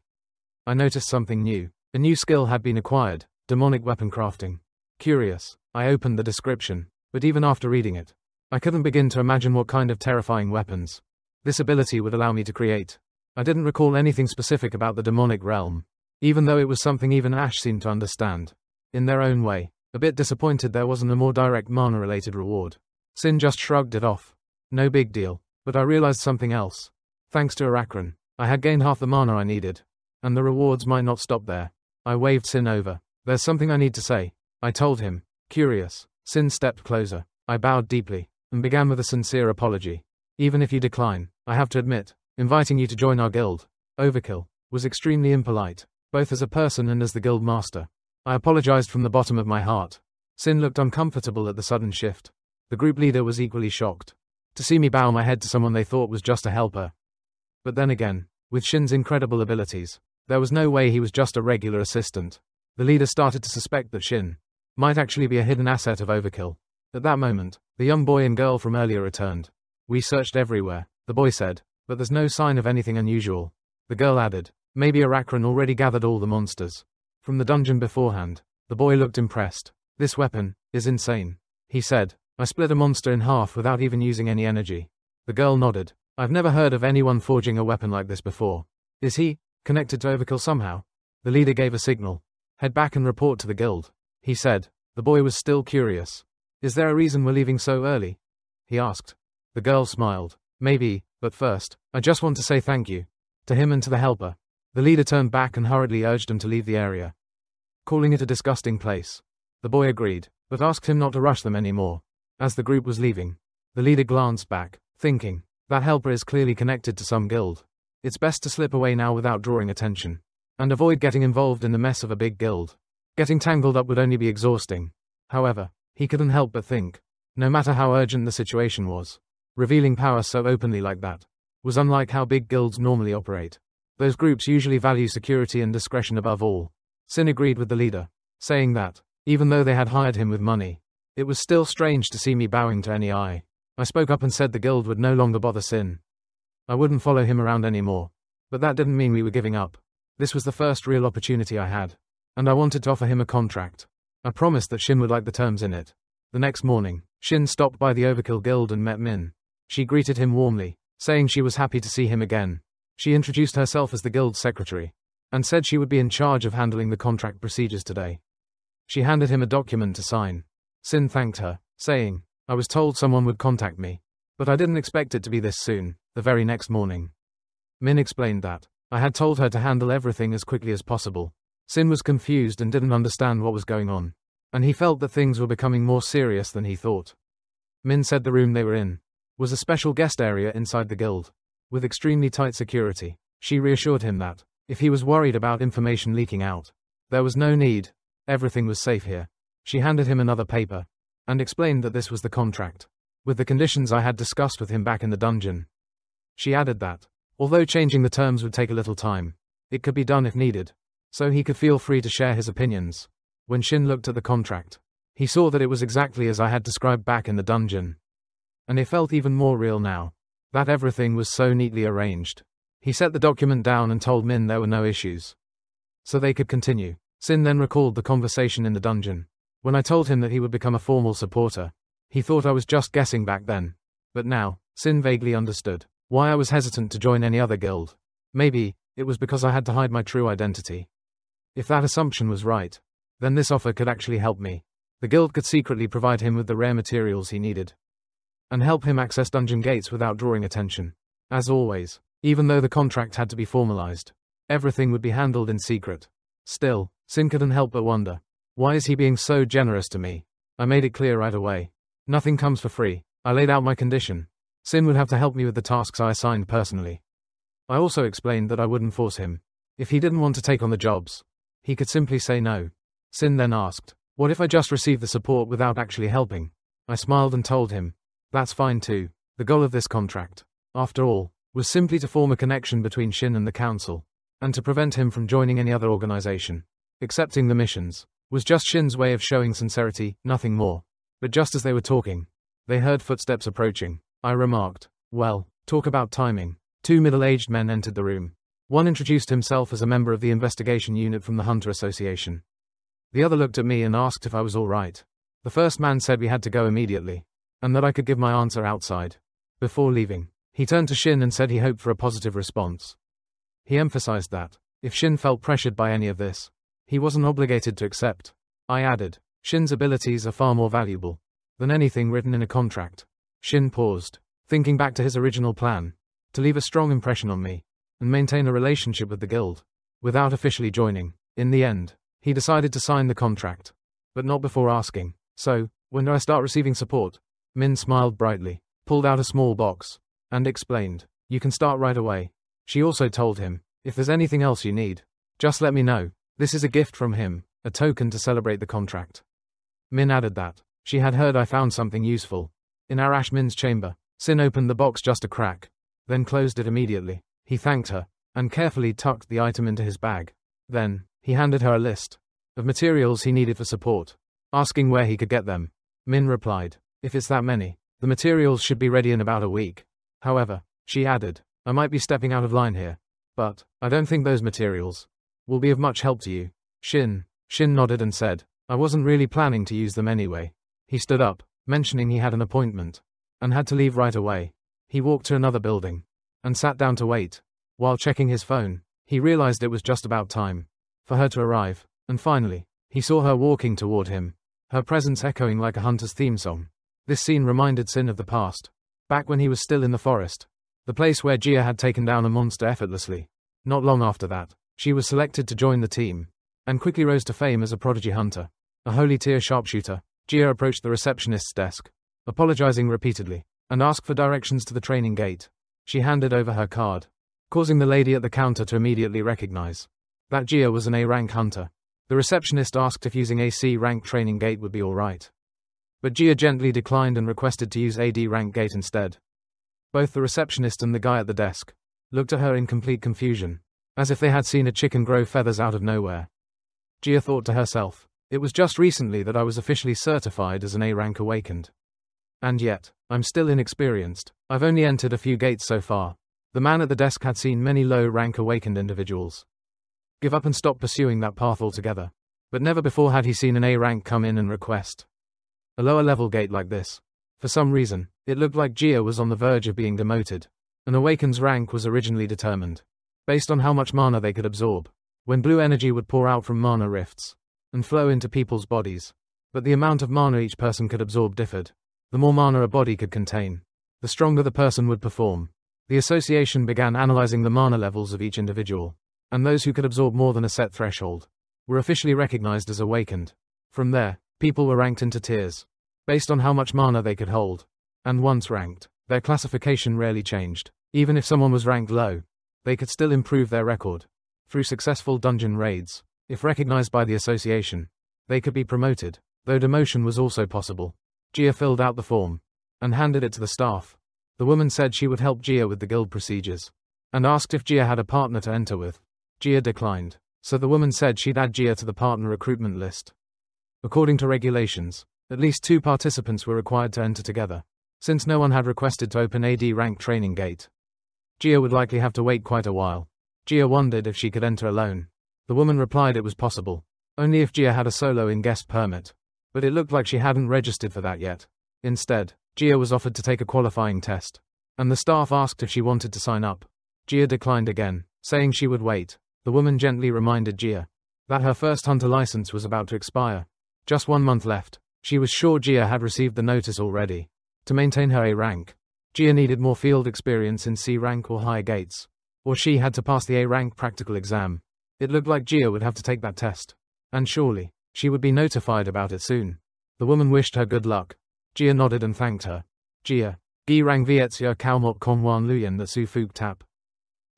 I noticed something new. A new skill had been acquired, demonic weapon crafting. Curious, I opened the description, but even after reading it, I couldn't begin to imagine what kind of terrifying weapons this ability would allow me to create. I didn't recall anything specific about the demonic realm, even though it was something even Ash seemed to understand. In their own way, a bit disappointed there wasn't a more direct mana-related reward. Sin just shrugged it off. No big deal, but I realized something else. Thanks to Arachron, I had gained half the mana I needed, and the rewards might not stop there. I waved Sin over. "There's something I need to say," I told him. Curious, Sin stepped closer. I bowed deeply, and began with a sincere apology. "Even if you decline, I have to admit, inviting you to join our guild, Overkill, was extremely impolite, both as a person and as the guild master. I apologized from the bottom of my heart." Sin looked uncomfortable at the sudden shift. The group leader was equally shocked to see me bow my head to someone they thought was just a helper. But then again, with Shin's incredible abilities, there was no way he was just a regular assistant. The leader started to suspect that Shin might actually be a hidden asset of Overkill. At that moment, the young boy and girl from earlier returned. "We searched everywhere," the boy said, "but there's no sign of anything unusual." The girl added, "Maybe Arachron already gathered all the monsters from the dungeon beforehand." The boy looked impressed. "This weapon is insane," he said. "I split a monster in half without even using any energy." The girl nodded. "I've never heard of anyone forging a weapon like this before. Is he connected to Overkill somehow?" The leader gave a signal. "Head back and report to the guild," he said. The boy was still curious. "Is there a reason we're leaving so early?" he asked. The girl smiled. "Maybe, but first, I just want to say thank you to him and to the helper." The leader turned back and hurriedly urged him to leave the area, calling it a disgusting place. The boy agreed, but asked him not to rush them anymore. As the group was leaving, the leader glanced back, thinking, that helper is clearly connected to some guild. It's best to slip away now without drawing attention, and avoid getting involved in the mess of a big guild. Getting tangled up would only be exhausting. However, he couldn't help but think, no matter how urgent the situation was, revealing power so openly like that was unlike how big guilds normally operate. Those groups usually value security and discretion above all. Sin agreed with the leader, saying that, even though they had hired him with money, it was still strange to see me bowing to any eye. I spoke up and said the guild would no longer bother Sin. I wouldn't follow him around anymore. But that didn't mean we were giving up. This was the first real opportunity I had, and I wanted to offer him a contract. I promised that Shin would like the terms in it. The next morning, Shin stopped by the Overkill Guild and met Min. She greeted him warmly, saying she was happy to see him again. She introduced herself as the guild's secretary, and said she would be in charge of handling the contract procedures today. She handed him a document to sign. Sin thanked her, saying, "I was told someone would contact me, but I didn't expect it to be this soon." The very next morning, Min explained that I had told her to handle everything as quickly as possible. Sin was confused and didn't understand what was going on, and he felt that things were becoming more serious than he thought. Min said the room they were in was a special guest area inside the guild, with extremely tight security. She reassured him that, if he was worried about information leaking out, there was no need. Everything was safe here. She handed him another paper, and explained that this was the contract, with the conditions I had discussed with him back in the dungeon. She added that, although changing the terms would take a little time, it could be done if needed, so he could feel free to share his opinions. When Shin looked at the contract, He saw that it was exactly as I had described back in the dungeon. And it felt even more real now. That everything was so neatly arranged. He set the document down and told Min there were no issues. So they could continue. Sin then recalled the conversation in the dungeon. When I told him that he would become a formal supporter, he thought I was just guessing back then. But now, Sin vaguely understood why I was hesitant to join any other guild. Maybe it was because I had to hide my true identity. If that assumption was right, then this offer could actually help me. The guild could secretly provide him with the rare materials he needed, and help him access dungeon gates without drawing attention. As always, even though the contract had to be formalized, everything would be handled in secret. Still, Sin couldn't help but wonder, why is he being so generous to me? I made it clear right away. Nothing comes for free. I laid out my condition. Sin would have to help me with the tasks I assigned personally. I also explained that I wouldn't force him. If he didn't want to take on the jobs, he could simply say no. Sin then asked, what if I just receive the support without actually helping? I smiled and told him, that's fine too. The goal of this contract, after all, was simply to form a connection between Shin and the council, and to prevent him from joining any other organization. Accepting the missions was just Shin's way of showing sincerity, nothing more. But just as they were talking, they heard footsteps approaching. I remarked, well, talk about timing. 2 middle-aged men entered the room. One introduced himself as a member of the investigation unit from the Hunter Association. The other looked at me and asked if I was all right. The first man said we had to go immediately, and that I could give my answer outside. Before leaving, he turned to Shin and said he hoped for a positive response. He emphasized that, if Shin felt pressured by any of this, he wasn't obligated to accept. I added, Shin's abilities are far more valuable than anything written in a contract. Shin paused, thinking back to his original plan, to leave a strong impression on me, and maintain a relationship with the guild, without officially joining. In the end, he decided to sign the contract, but not before asking, so, when do I start receiving support? Min smiled brightly, pulled out a small box, and explained, you can start right away. She also told him, if there's anything else you need, just let me know. This is a gift from him, a token to celebrate the contract. Min added that she had heard I found something useful in Arash Min's chamber. Sin opened the box just a crack, then closed it immediately. He thanked her, and carefully tucked the item into his bag. Then, he handed her a list of materials he needed for support, asking where he could get them. Min replied, if it's that many, the materials should be ready in about a week. However, she added, I might be stepping out of line here, but I don't think those materials will be of much help to you. Shin nodded and said, I wasn't really planning to use them anyway. He stood up, mentioning he had an appointment, and had to leave right away. He walked to another building, and sat down to wait. While checking his phone, he realized it was just about time for her to arrive, and finally, he saw her walking toward him, her presence echoing like a hunter's theme song. This scene reminded Sin of the past, back when he was still in the forest, the place where Jia had taken down a monster effortlessly. Not long after that, she was selected to join the team, and quickly rose to fame as a prodigy hunter. A holy tier sharpshooter, Jia approached the receptionist's desk, apologizing repeatedly, and asked for directions to the training gate. She handed over her card, causing the lady at the counter to immediately recognize that Jia was an A-rank hunter. The receptionist asked if using a C-rank training gate would be alright, but Jia gently declined and requested to use a D-rank gate instead. Both the receptionist and the guy at the desk looked at her in complete confusion, as if they had seen a chicken grow feathers out of nowhere. Jia thought to herself, it was just recently that I was officially certified as an A-rank awakened. And yet, I'm still inexperienced. I've only entered a few gates so far. The man at the desk had seen many low-rank awakened individuals give up and stop pursuing that path altogether. But never before had he seen an A-rank come in and request a lower-level gate like this. For some reason, it looked like Jia was on the verge of being demoted. An awakened's rank was originally determined based on how much mana they could absorb, when blue energy would pour out from mana rifts and flow into people's bodies. But the amount of mana each person could absorb differed. The more mana a body could contain, the stronger the person would perform. The association began analyzing the mana levels of each individual, and those who could absorb more than a set threshold were officially recognized as awakened. From there, people were ranked into tiers, based on how much mana they could hold. And once ranked, their classification rarely changed. Even if someone was ranked low, they could still improve their record through successful dungeon raids. If recognized by the association, they could be promoted, though demotion was also possible. Jia filled out the form and handed it to the staff. The woman said she would help Jia with the guild procedures, and asked if Jia had a partner to enter with. Jia declined, so the woman said she'd add Jia to the partner recruitment list. According to regulations, at least 2 participants were required to enter together. Since no one had requested to open AD rank training gate, Gia would likely have to wait quite a while. Gia wondered if she could enter alone. The woman replied it was possible, only if Gia had a solo in-guest permit. But it looked like she hadn't registered for that yet. Instead, Gia was offered to take a qualifying test, and the staff asked if she wanted to sign up. Gia declined again, saying she would wait. The woman gently reminded Gia that her first hunter license was about to expire. Just 1 month left. She was sure Gia had received the notice already. To maintain her A rank, Gia needed more field experience in C rank or higher gates, or she had to pass the A rank practical exam. It looked like Gia would have to take that test, and surely, she would be notified about it soon. The woman wished her good luck. Gia nodded and thanked her. Gia, gi rang viet yer kao mot kong wan luyen the su fuk tap.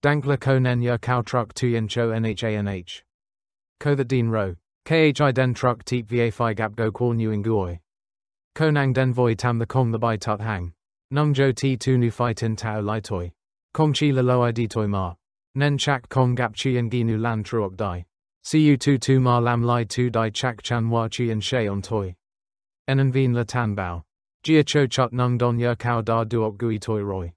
Dankla ko nen yer kao truck tuyen cho nhanh. Ko that din ro, khi den truck teep va phi gap go kwal nu nguoi. Ko nang den voi tam the kong the bai tut hang. Nung jo ti tu nu phi tin tau lai toi. Kong chi la lo di toi ma. Nen chak kong gap chuyen gi nu lan truok dai. Cu tu ma lam lai tu dai chak chan wa chuyen she on toi. Enan veen la tan bao. Gia cho chut nung don yer kao da duok gui toi roy.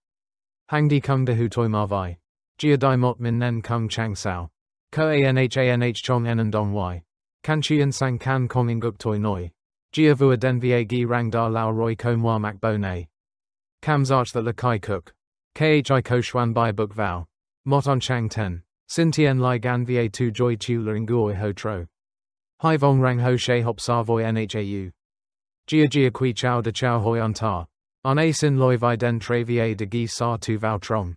Hang di kung de hu toi ma vai. Gia dai mot min nen kung chang sao. Ko anh chong enan dong y. Kan chuyen sang kan kong inguk toi noi. Gia vua den va gi rang da lao roy ko mwa mak bo ne. Kam zarch that la kai cook. Khi ko shwan bai book vow. Mot on chang ten. Sin tien lai gan va tu joy tu la nguoi ho tro. Hai vong rang ho she hop sa voi nhau. Gia qui chow de chow hoi on ta. On a sin loi vi den tre va de gi sa tu vow trong.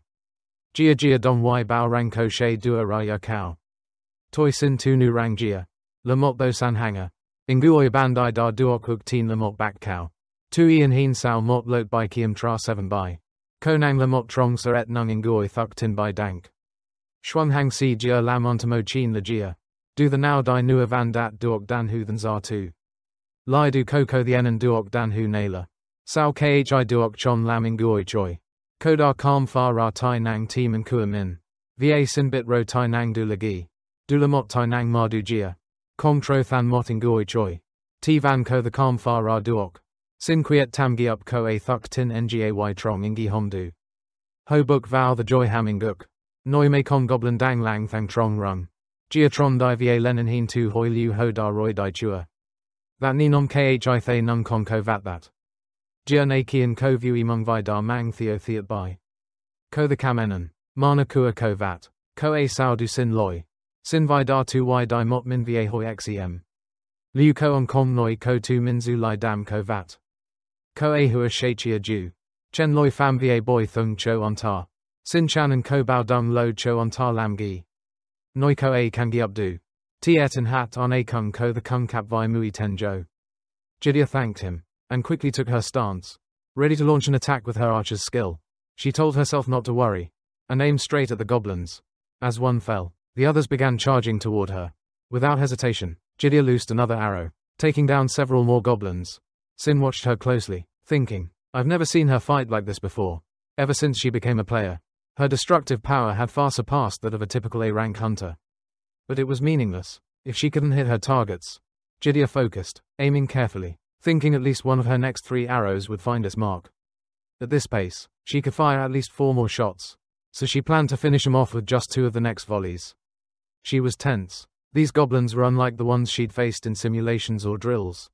Gia dong y bao rang ko she dua ra ya cow. Toi sin tu nu rang Gia. Le mot bo san hanger. Nguoi bandai da duok hook teen le mot back cow. Tu ian heen sao mot lot by kiem tra 7 by. Konang le mot trong sa et nung nguoi thuk tin by dank. Schwung hang si Gia lam ontamo chin le Gia. Do the now di nua van dat duok dan hu than zar tu. Lai du koko the enan duok dan hu naila. Sao khi duok chon lam nguoi choi. Kodar kalm fa ra tai nang team and kua min. Va sin bit ro tai nang du lagi. Du la mot tai nang ma du Gia. Kong tro than mot nguoi choi. Ti van ko the kalm fa ra duok. Sin quiet tam gi up ko a thuk tin ngay trong ingi hom du. Ho book vow the joy hamming guk. Noi me kong goblin dang lang thang trong rung. Gia tron di va lenin heen tu hoi liu ho da roi di chua. That ni nom khi thay nung kong ko vat that. Gia na kian ko view mung vi da mang theo theat by. Ko the kamenan. Mana kua ko vat. Ko a sao du sin loi. Sin vi da tu y di mot min va hoi xem. Liu ko on kong noi ko tu min zu lai dam ko vat. Ko a hua she chia ju. Chen loi fam va boy thung cho on ta. Sin chan and ko bao dung lo cho on ta lam gi. Noi ko a kan gi up do. Tiet and hat on a kung ko the kung cap vi mui ten jo. Jidia thanked him, and quickly took her stance, ready to launch an attack with her archer's skill. She told herself not to worry, and aimed straight at the goblins. As one fell, the others began charging toward her. Without hesitation, Jidia loosed another arrow, taking down several more goblins. Sin watched her closely, thinking, I've never seen her fight like this before. Ever since she became a player, her destructive power had far surpassed that of a typical A-rank hunter. But it was meaningless, if she couldn't hit her targets. Jidia focused, aiming carefully, thinking at least one of her next 3 arrows would find its mark. At this pace, she could fire at least 4 more shots, so she planned to finish him off with just 2 of the next volleys. She was tense. These goblins were unlike the ones she'd faced in simulations or drills.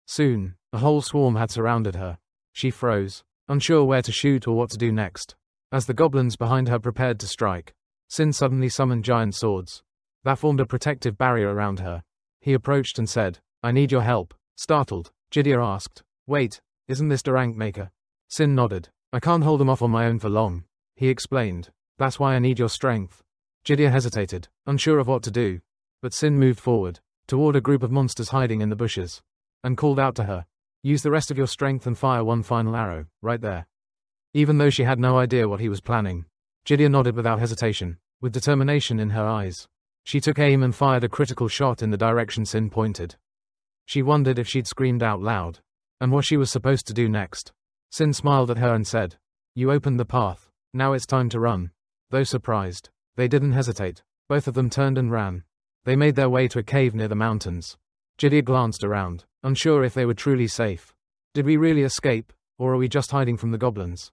Soon, a whole swarm had surrounded her. She froze, unsure where to shoot or what to do next. As the goblins behind her prepared to strike, Sin suddenly summoned giant swords. That formed a protective barrier around her. He approached and said, I need your help. Startled, Jidia asked, Wait, isn't this the rank maker? Sin nodded. I can't hold them off on my own for long. He explained. That's why I need your strength. Jidia hesitated, unsure of what to do. But Sin moved forward, toward a group of monsters hiding in the bushes, and called out to her. Use the rest of your strength and fire one final arrow, right there. Even though she had no idea what he was planning, Jidia nodded without hesitation, with determination in her eyes. She took aim and fired a critical shot in the direction Sin pointed. She wondered if she'd screamed out loud, and what she was supposed to do next. Sin smiled at her and said, You opened the path, now it's time to run. Though surprised, they didn't hesitate. Both of them turned and ran. They made their way to a cave near the mountains. Jia glanced around, unsure if they were truly safe. Did we really escape, or are we just hiding from the goblins?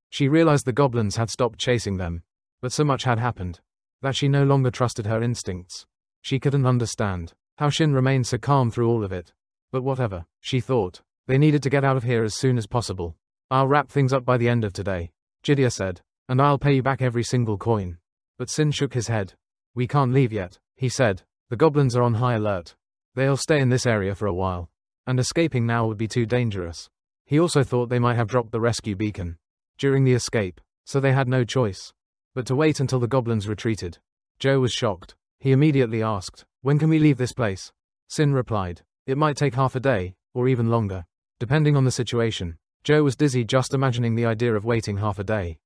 She realized the goblins had stopped chasing them, but so much had happened that she no longer trusted her instincts. She couldn't understand how Shin remained so calm through all of it. But whatever, she thought. They needed to get out of here as soon as possible. I'll wrap things up by the end of today, Jia said, and I'll pay you back every single coin. But Sin shook his head. We can't leave yet, he said. The goblins are on high alert. They'll stay in this area for a while, and escaping now would be too dangerous. He also thought they might have dropped the rescue beacon during the escape, so they had no choice but to wait until the goblins retreated. Joe was shocked. He immediately asked, when can we leave this place? Sin replied, it might take half a day, or even longer, depending on the situation. Joe was dizzy just imagining the idea of waiting half a day.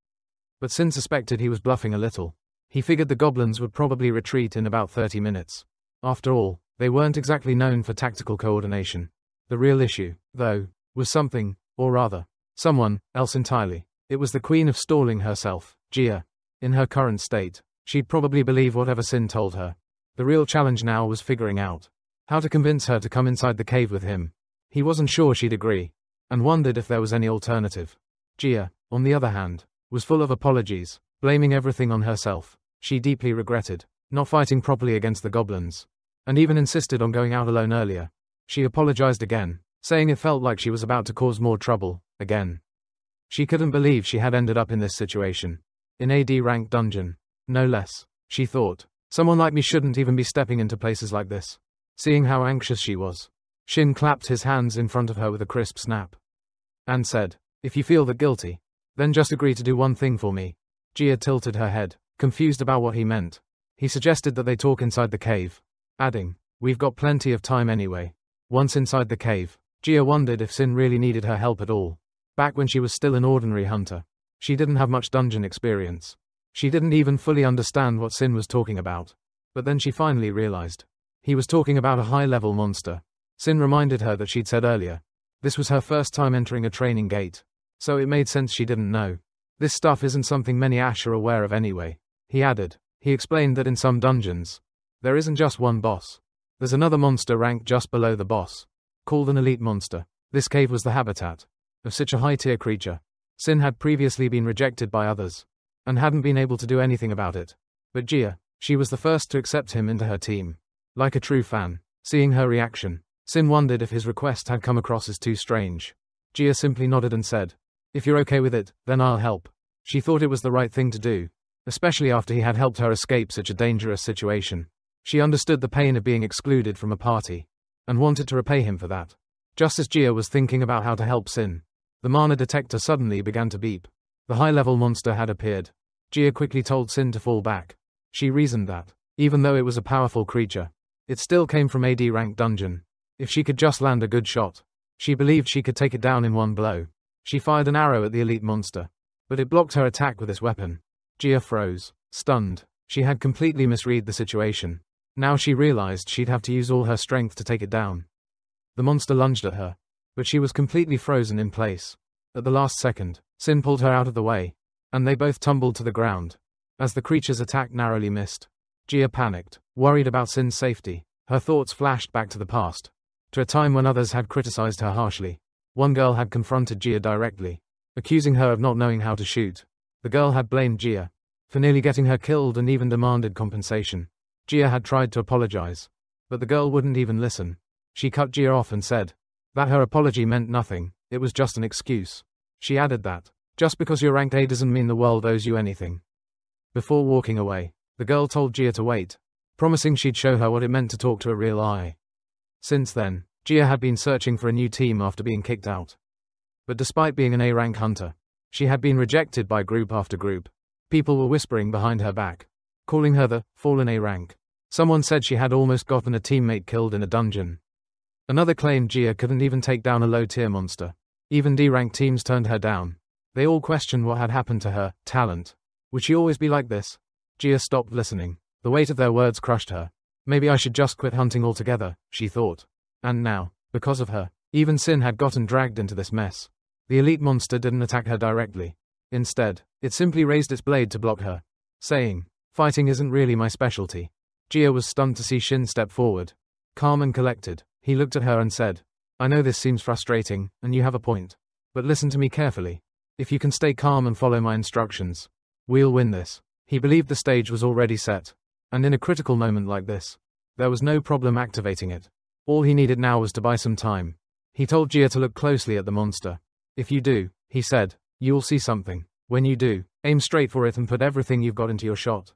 But Sin suspected he was bluffing a little. He figured the goblins would probably retreat in about 30 minutes. After all, they weren't exactly known for tactical coordination. The real issue, though, was something, or rather, someone, else entirely. It was the queen of stalling herself, Jia. In her current state, she'd probably believe whatever Sin told her. The real challenge now was figuring out how to convince her to come inside the cave with him. He wasn't sure she'd agree, and wondered if there was any alternative. Jia, on the other hand, was full of apologies, blaming everything on herself. She deeply regretted not fighting properly against the goblins, and even insisted on going out alone earlier. She apologized again, saying it felt like she was about to cause more trouble, again. She couldn't believe she had ended up in this situation. In a D-rank dungeon. No less, she thought. Someone like me shouldn't even be stepping into places like this. Seeing how anxious she was, Shin clapped his hands in front of her with a crisp snap, and said, if you feel that guilty, then just agree to do one thing for me. Jia tilted her head, confused about what he meant. He suggested that they talk inside the cave, adding, we've got plenty of time anyway. Once inside the cave, Jia wondered if Sin really needed her help at all. Back when she was still an ordinary hunter, she didn't have much dungeon experience. She didn't even fully understand what Sin was talking about. But then she finally realized. He was talking about a high-level monster. Sin reminded her that she'd said earlier. This was her first time entering a training gate. So it made sense she didn't know. This stuff isn't something many Ash are aware of anyway. He added. He explained that in some dungeons, there isn't just one boss. There's another monster ranked just below the boss, called an elite monster. This cave was the habitat of such a high-tier creature. Sin had previously been rejected by others, and hadn't been able to do anything about it. But Jia, she was the first to accept him into her team. Like a true fan, seeing her reaction, Sin wondered if his request had come across as too strange. Jia simply nodded and said, if you're okay with it, then I'll help. She thought it was the right thing to do, especially after he had helped her escape such a dangerous situation. She understood the pain of being excluded from a party, and wanted to repay him for that. Just as Jia was thinking about how to help Sin, the mana detector suddenly began to beep. The high-level monster had appeared. Jia quickly told Sin to fall back. She reasoned that, even though it was a powerful creature, it still came from a D-rank dungeon. If she could just land a good shot, she believed she could take it down in one blow. She fired an arrow at the elite monster, but it blocked her attack with its weapon. Jia froze, stunned. She had completely misread the situation. Now she realized she'd have to use all her strength to take it down. The monster lunged at her, but she was completely frozen in place. At the last second, Sin pulled her out of the way, and they both tumbled to the ground. As the creature's attack narrowly missed, Jia panicked, worried about Sin's safety. Her thoughts flashed back to the past, to a time when others had criticized her harshly. One girl had confronted Jia directly, accusing her of not knowing how to shoot. The girl had blamed Jia for nearly getting her killed and even demanded compensation. Jia had tried to apologize, but the girl wouldn't even listen. She cut Jia off and said that her apology meant nothing, it was just an excuse. She added that, just because you're ranked A doesn't mean the world owes you anything. Before walking away, the girl told Jia to wait, promising she'd show her what it meant to talk to a real eye. Since then, Jia had been searching for a new team after being kicked out. But despite being an A-rank hunter, she had been rejected by group after group. People were whispering behind her back, calling her the fallen A-rank. Someone said she had almost gotten a teammate killed in a dungeon. Another claimed Jia couldn't even take down a low-tier monster. Even D-rank teams turned her down. They all questioned what had happened to her talent. Would she always be like this? Jia stopped listening. The weight of their words crushed her. Maybe I should just quit hunting altogether, she thought. And now, because of her, even Sin had gotten dragged into this mess. The elite monster didn't attack her directly. Instead, it simply raised its blade to block her, saying, fighting isn't really my specialty. Jia was stunned to see Shin step forward. Calm and collected, he looked at her and said, I know this seems frustrating, and you have a point. But listen to me carefully. If you can stay calm and follow my instructions, we'll win this. He believed the stage was already set. And in a critical moment like this, there was no problem activating it. All he needed now was to buy some time. He told Jia to look closely at the monster. If you do, he said, you'll see something. When you do, aim straight for it and put everything you've got into your shot.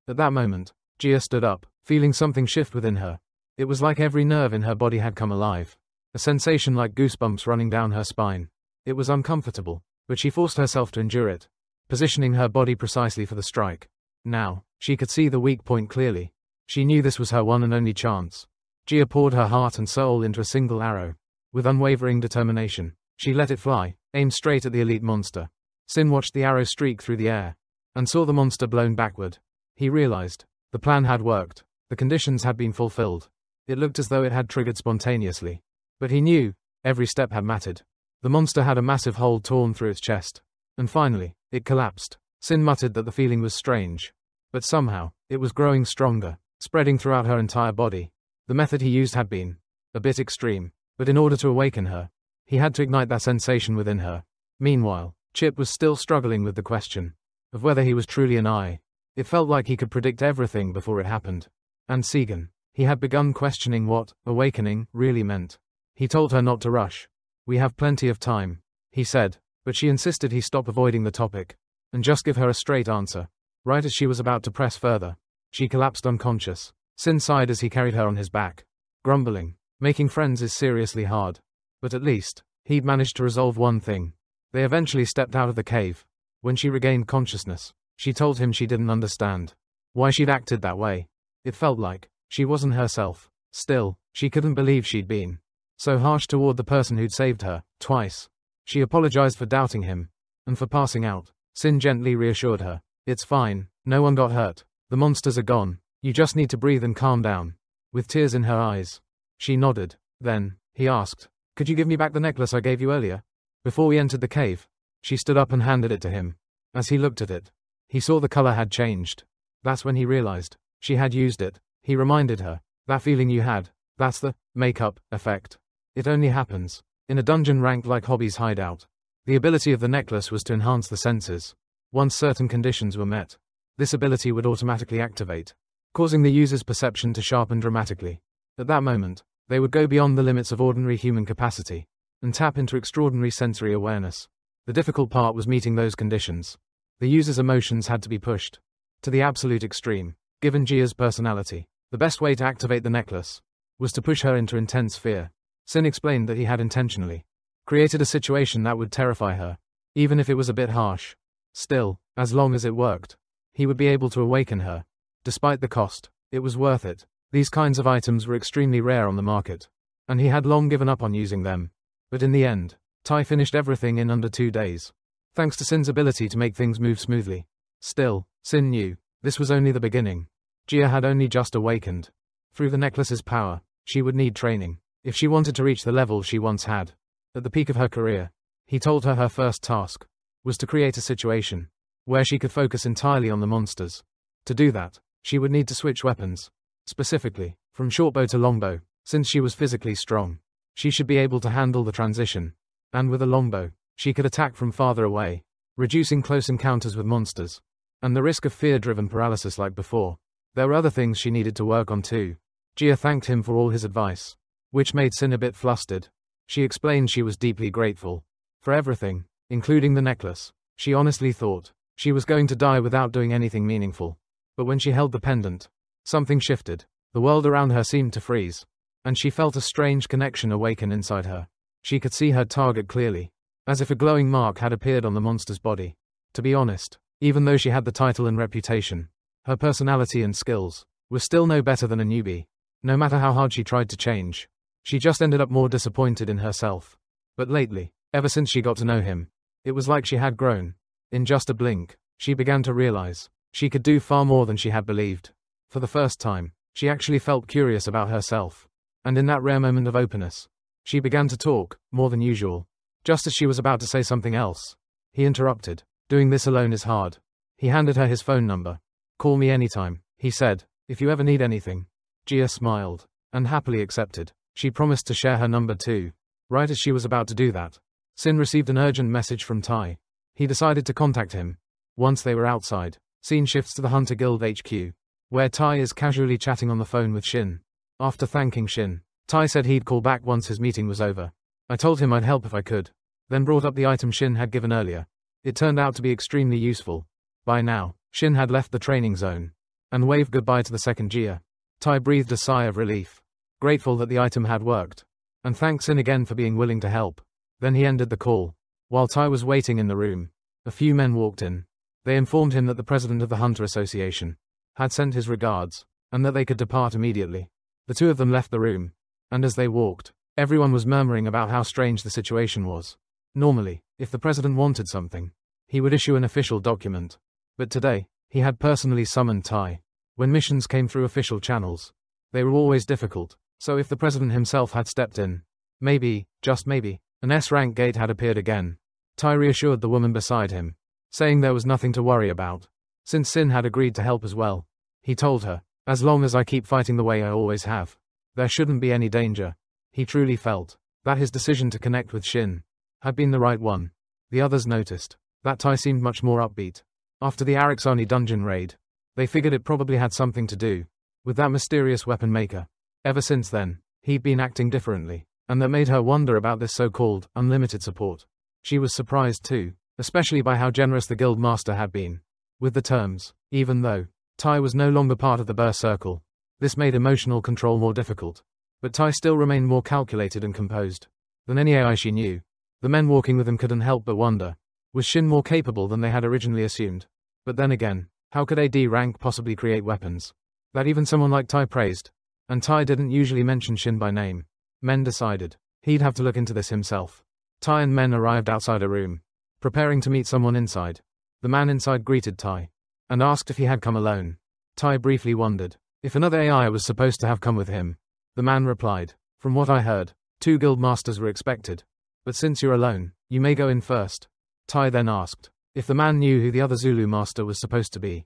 At that moment, Jia stood up, feeling something shift within her. It was like every nerve in her body had come alive. A sensation like goosebumps running down her spine. It was uncomfortable, but she forced herself to endure it, positioning her body precisely for the strike. Now, she could see the weak point clearly. She knew this was her one and only chance. Jia poured her heart and soul into a single arrow. With unwavering determination, she let it fly, aimed straight at the elite monster. Sin watched the arrow streak through the air, and saw the monster blown backward. He realized, the plan had worked, the conditions had been fulfilled. It looked as though it had triggered spontaneously. But he knew, every step had mattered. The monster had a massive hole torn through its chest. And finally, it collapsed. Sin muttered that the feeling was strange. But somehow, it was growing stronger, spreading throughout her entire body. The method he used had been a bit extreme, but in order to awaken her, he had to ignite that sensation within her. Meanwhile, Chip was still struggling with the question of whether he was truly an eye. It felt like he could predict everything before it happened. And Segan, he had begun questioning what awakening really meant. He told her not to rush. We have plenty of time, he said, but she insisted he stop avoiding the topic and just give her a straight answer. Right as she was about to press further, she collapsed unconscious. Sin sighed as he carried her on his back, grumbling, making friends is seriously hard. But at least, he'd managed to resolve one thing. They eventually stepped out of the cave. When she regained consciousness, she told him she didn't understand why she'd acted that way. It felt like she wasn't herself. Still, she couldn't believe she'd been so harsh toward the person who'd saved her, twice. She apologized for doubting him, and for passing out. Sin gently reassured her. It's fine, no one got hurt. The monsters are gone. You just need to breathe and calm down. With tears in her eyes, she nodded. Then, he asked, could you give me back the necklace I gave you earlier? Before we entered the cave. She stood up and handed it to him. As he looked at it, he saw the color had changed. That's when he realized she had used it. He reminded her, that feeling you had, that's the makeup effect. It only happens in a dungeon ranked like Hobby's hideout. The ability of the necklace was to enhance the senses. Once certain conditions were met, this ability would automatically activate, causing the user's perception to sharpen dramatically. At that moment, they would go beyond the limits of ordinary human capacity and tap into extraordinary sensory awareness. The difficult part was meeting those conditions. The user's emotions had to be pushed to the absolute extreme. Given Jia's personality, the best way to activate the necklace was to push her into intense fear. Sin explained that he had intentionally created a situation that would terrify her, even if it was a bit harsh. Still, as long as it worked, he would be able to awaken her. Despite the cost, it was worth it. These kinds of items were extremely rare on the market, and he had long given up on using them. But in the end, Tai finished everything in under 2 days, thanks to Sin's ability to make things move smoothly. Still, Sin knew this was only the beginning. Jia had only just awakened. Through the necklace's power, she would need training if she wanted to reach the level she once had. At the peak of her career, he told her her first task was to create a situation where she could focus entirely on the monsters. To do that, she would need to switch weapons, specifically from shortbow to longbow. Since she was physically strong, she should be able to handle the transition, and with a longbow, she could attack from farther away, reducing close encounters with monsters and the risk of fear-driven paralysis like before. There were other things she needed to work on too. Jia thanked him for all his advice, which made Sin a bit flustered. She explained she was deeply grateful for everything, including the necklace. She honestly thought she was going to die without doing anything meaningful. But when she held the pendant, something shifted. The world around her seemed to freeze, and she felt a strange connection awaken inside her. She could see her target clearly, as if a glowing mark had appeared on the monster's body. To be honest, even though she had the title and reputation, her personality and skills were still no better than a newbie. No matter how hard she tried to change, she just ended up more disappointed in herself. But lately, ever since she got to know him, it was like she had grown. In just a blink, she began to realize she could do far more than she had believed. For the first time, she actually felt curious about herself. And in that rare moment of openness, she began to talk, more than usual. Just as she was about to say something else, he interrupted. Doing this alone is hard. He handed her his phone number. Call me anytime, he said, if you ever need anything. Jia smiled. and happily accepted. She promised to share her number too. Right as she was about to do that, Sin received an urgent message from Tai. He decided to contact him. Once they were outside, scene shifts to the Hunter Guild HQ, where Tai is casually chatting on the phone with Shin. After thanking Shin, Tai said he'd call back once his meeting was over. I told him I'd help if I could, then brought up the item Shin had given earlier. It turned out to be extremely useful. By now, Shin had left the training zone and waved goodbye to the second Jia. Tai breathed a sigh of relief, grateful that the item had worked, and thanked Sin again for being willing to help. Then he ended the call. While Tai was waiting in the room, a few men walked in. They informed him that the president of the Hunter Association had sent his regards, and that they could depart immediately. The two of them left the room, and as they walked, everyone was murmuring about how strange the situation was. Normally, if the president wanted something, he would issue an official document. But today, he had personally summoned Tai. When missions came through official channels, they were always difficult, so if the president himself had stepped in, maybe, just maybe, an S-rank gate had appeared again. Tai reassured the woman beside him, saying there was nothing to worry about, since Sin had agreed to help as well. He told her, as long as I keep fighting the way I always have, there shouldn't be any danger. He truly felt that his decision to connect with Shin had been the right one. The others noticed that Tai seemed much more upbeat. After the Arixani dungeon raid, they figured it probably had something to do with that mysterious weapon maker. Ever since then, he'd been acting differently, and that made her wonder about this so-called unlimited support. She was surprised too, especially by how generous the guild master had been with the terms. Even though Tai was no longer part of the Burr Circle, this made emotional control more difficult. But Tai still remained more calculated and composed than any AI she knew. The men walking with him couldn't help but wonder, was Shin more capable than they had originally assumed? But then again, how could AD rank possibly create weapons that even someone like Tai praised? And Tai didn't usually mention Shin by name. Men decided he'd have to look into this himself. Tai and men arrived outside a room, preparing to meet someone inside. The man inside greeted Tai and asked if he had come alone. Tai briefly wondered if another AI was supposed to have come with him. The man replied, from what I heard, 2 guild masters were expected. But since you're alone, you may go in first. Tai then asked if the man knew who the other Zulu master was supposed to be.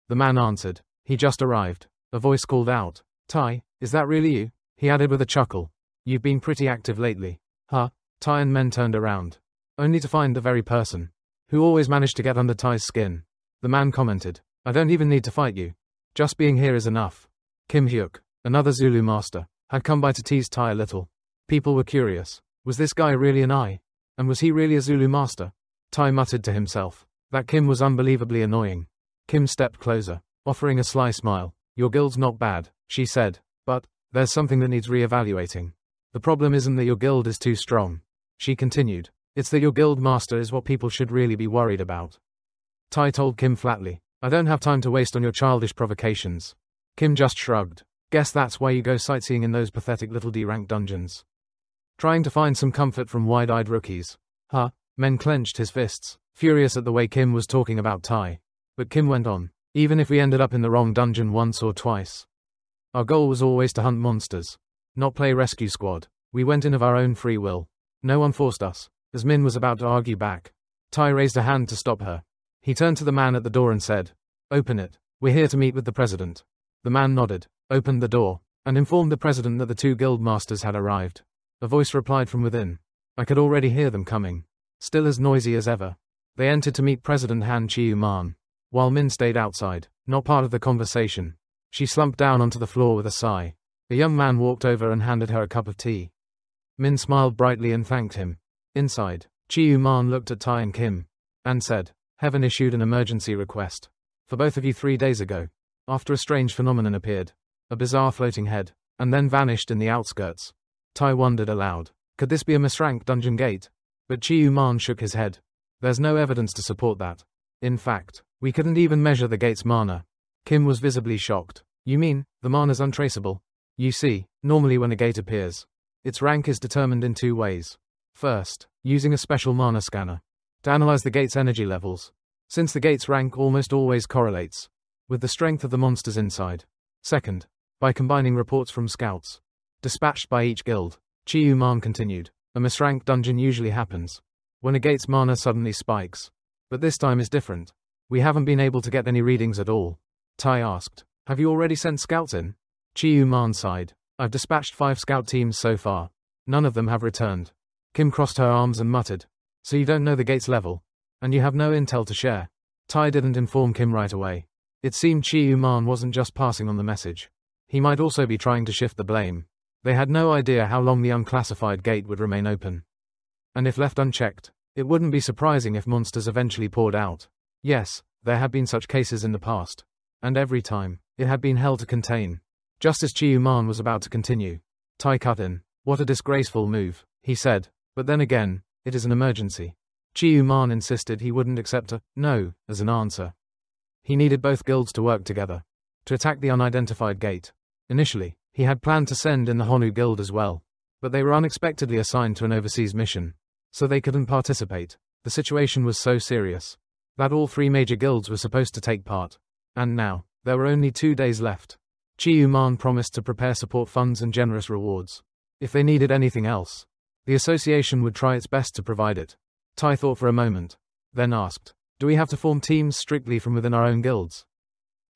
The man answered, he just arrived. A voice called out, Tai, is that really you? He added with a chuckle, you've been pretty active lately. Huh? Tai and men turned around, only to find the very person who always managed to get under Tai's skin. The man commented, I don't even need to fight you. Just being here is enough. Kim Hyuk, another Zulu master, had come by to tease Tai a little. People were curious. Was this guy really an eye? And was he really a Zulu master? Tai muttered to himself that Kim was unbelievably annoying. Kim stepped closer, offering a sly smile. Your guild's not bad, she said, but there's something that needs re-evaluating. The problem isn't that your guild is too strong, she continued. It's that your guild master is what people should really be worried about. Tai told Kim flatly, I don't have time to waste on your childish provocations. Kim just shrugged. Guess that's why you go sightseeing in those pathetic little D-rank dungeons. Trying to find some comfort from wide-eyed rookies. Huh? Men clenched his fists, furious at the way Kim was talking about Tai. But Kim went on, even if we ended up in the wrong dungeon once or twice. Our goal was always to hunt monsters, not play rescue squad. We went in of our own free will. No one forced us. As Min was about to argue back, Tai raised a hand to stop her. He turned to the man at the door and said, open it. We're here to meet with the president. The man nodded, opened the door, and informed the president that the 2 guild masters had arrived. A voice replied from within. I could already hear them coming. Still as noisy as ever. They entered to meet President Han Chiu-man, while Min stayed outside, not part of the conversation. She slumped down onto the floor with a sigh. A young man walked over and handed her a cup of tea. Min smiled brightly and thanked him. Inside, Chiu-man looked at Tai and Kim, and said, Heaven issued an emergency request for both of you 3 days ago, after a strange phenomenon appeared, a bizarre floating head, and then vanished in the outskirts. Tai wondered aloud, could this be a misranked dungeon gate? But Chiu-man shook his head. There's no evidence to support that. In fact, we couldn't even measure the gate's mana. Kim was visibly shocked. You mean, the mana's untraceable? You see, normally when a gate appears, its rank is determined in 2 ways. First, using a special mana scanner to analyze the gate's energy levels, since the gate's rank almost always correlates with the strength of the monsters inside. Second, by combining reports from scouts dispatched by each guild. Chiu-man continued, a misranked dungeon usually happens when a gate's mana suddenly spikes. But this time is different. We haven't been able to get any readings at all. Tai asked, have you already sent scouts in? Chiu-man sighed. I've dispatched 5 scout teams so far. None of them have returned. Kim crossed her arms and muttered. So you don't know the gate's level? And you have no intel to share? Tai didn't inform Kim right away. It seemed Chi-Yu-Man wasn't just passing on the message. He might also be trying to shift the blame. They had no idea how long the unclassified gate would remain open. And if left unchecked, it wouldn't be surprising if monsters eventually poured out. Yes, there had been such cases in the past. And every time, it had been held to contain. Just as Chi-Yu-Man was about to continue, Tai cut in. What a disgraceful move, he said. But then again, it is an emergency. Chi-Yu-Man insisted he wouldn't accept a no as an answer. He needed both guilds to work together to attack the unidentified gate. Initially, he had planned to send in the Honu guild as well, but they were unexpectedly assigned to an overseas mission, so they couldn't participate. The situation was so serious that all 3 major guilds were supposed to take part. And now, there were only 2 days left. Chi-Yu-Man promised to prepare support funds and generous rewards. If they needed anything else, the association would try its best to provide it. Tai thought for a moment, then asked, do we have to form teams strictly from within our own guilds?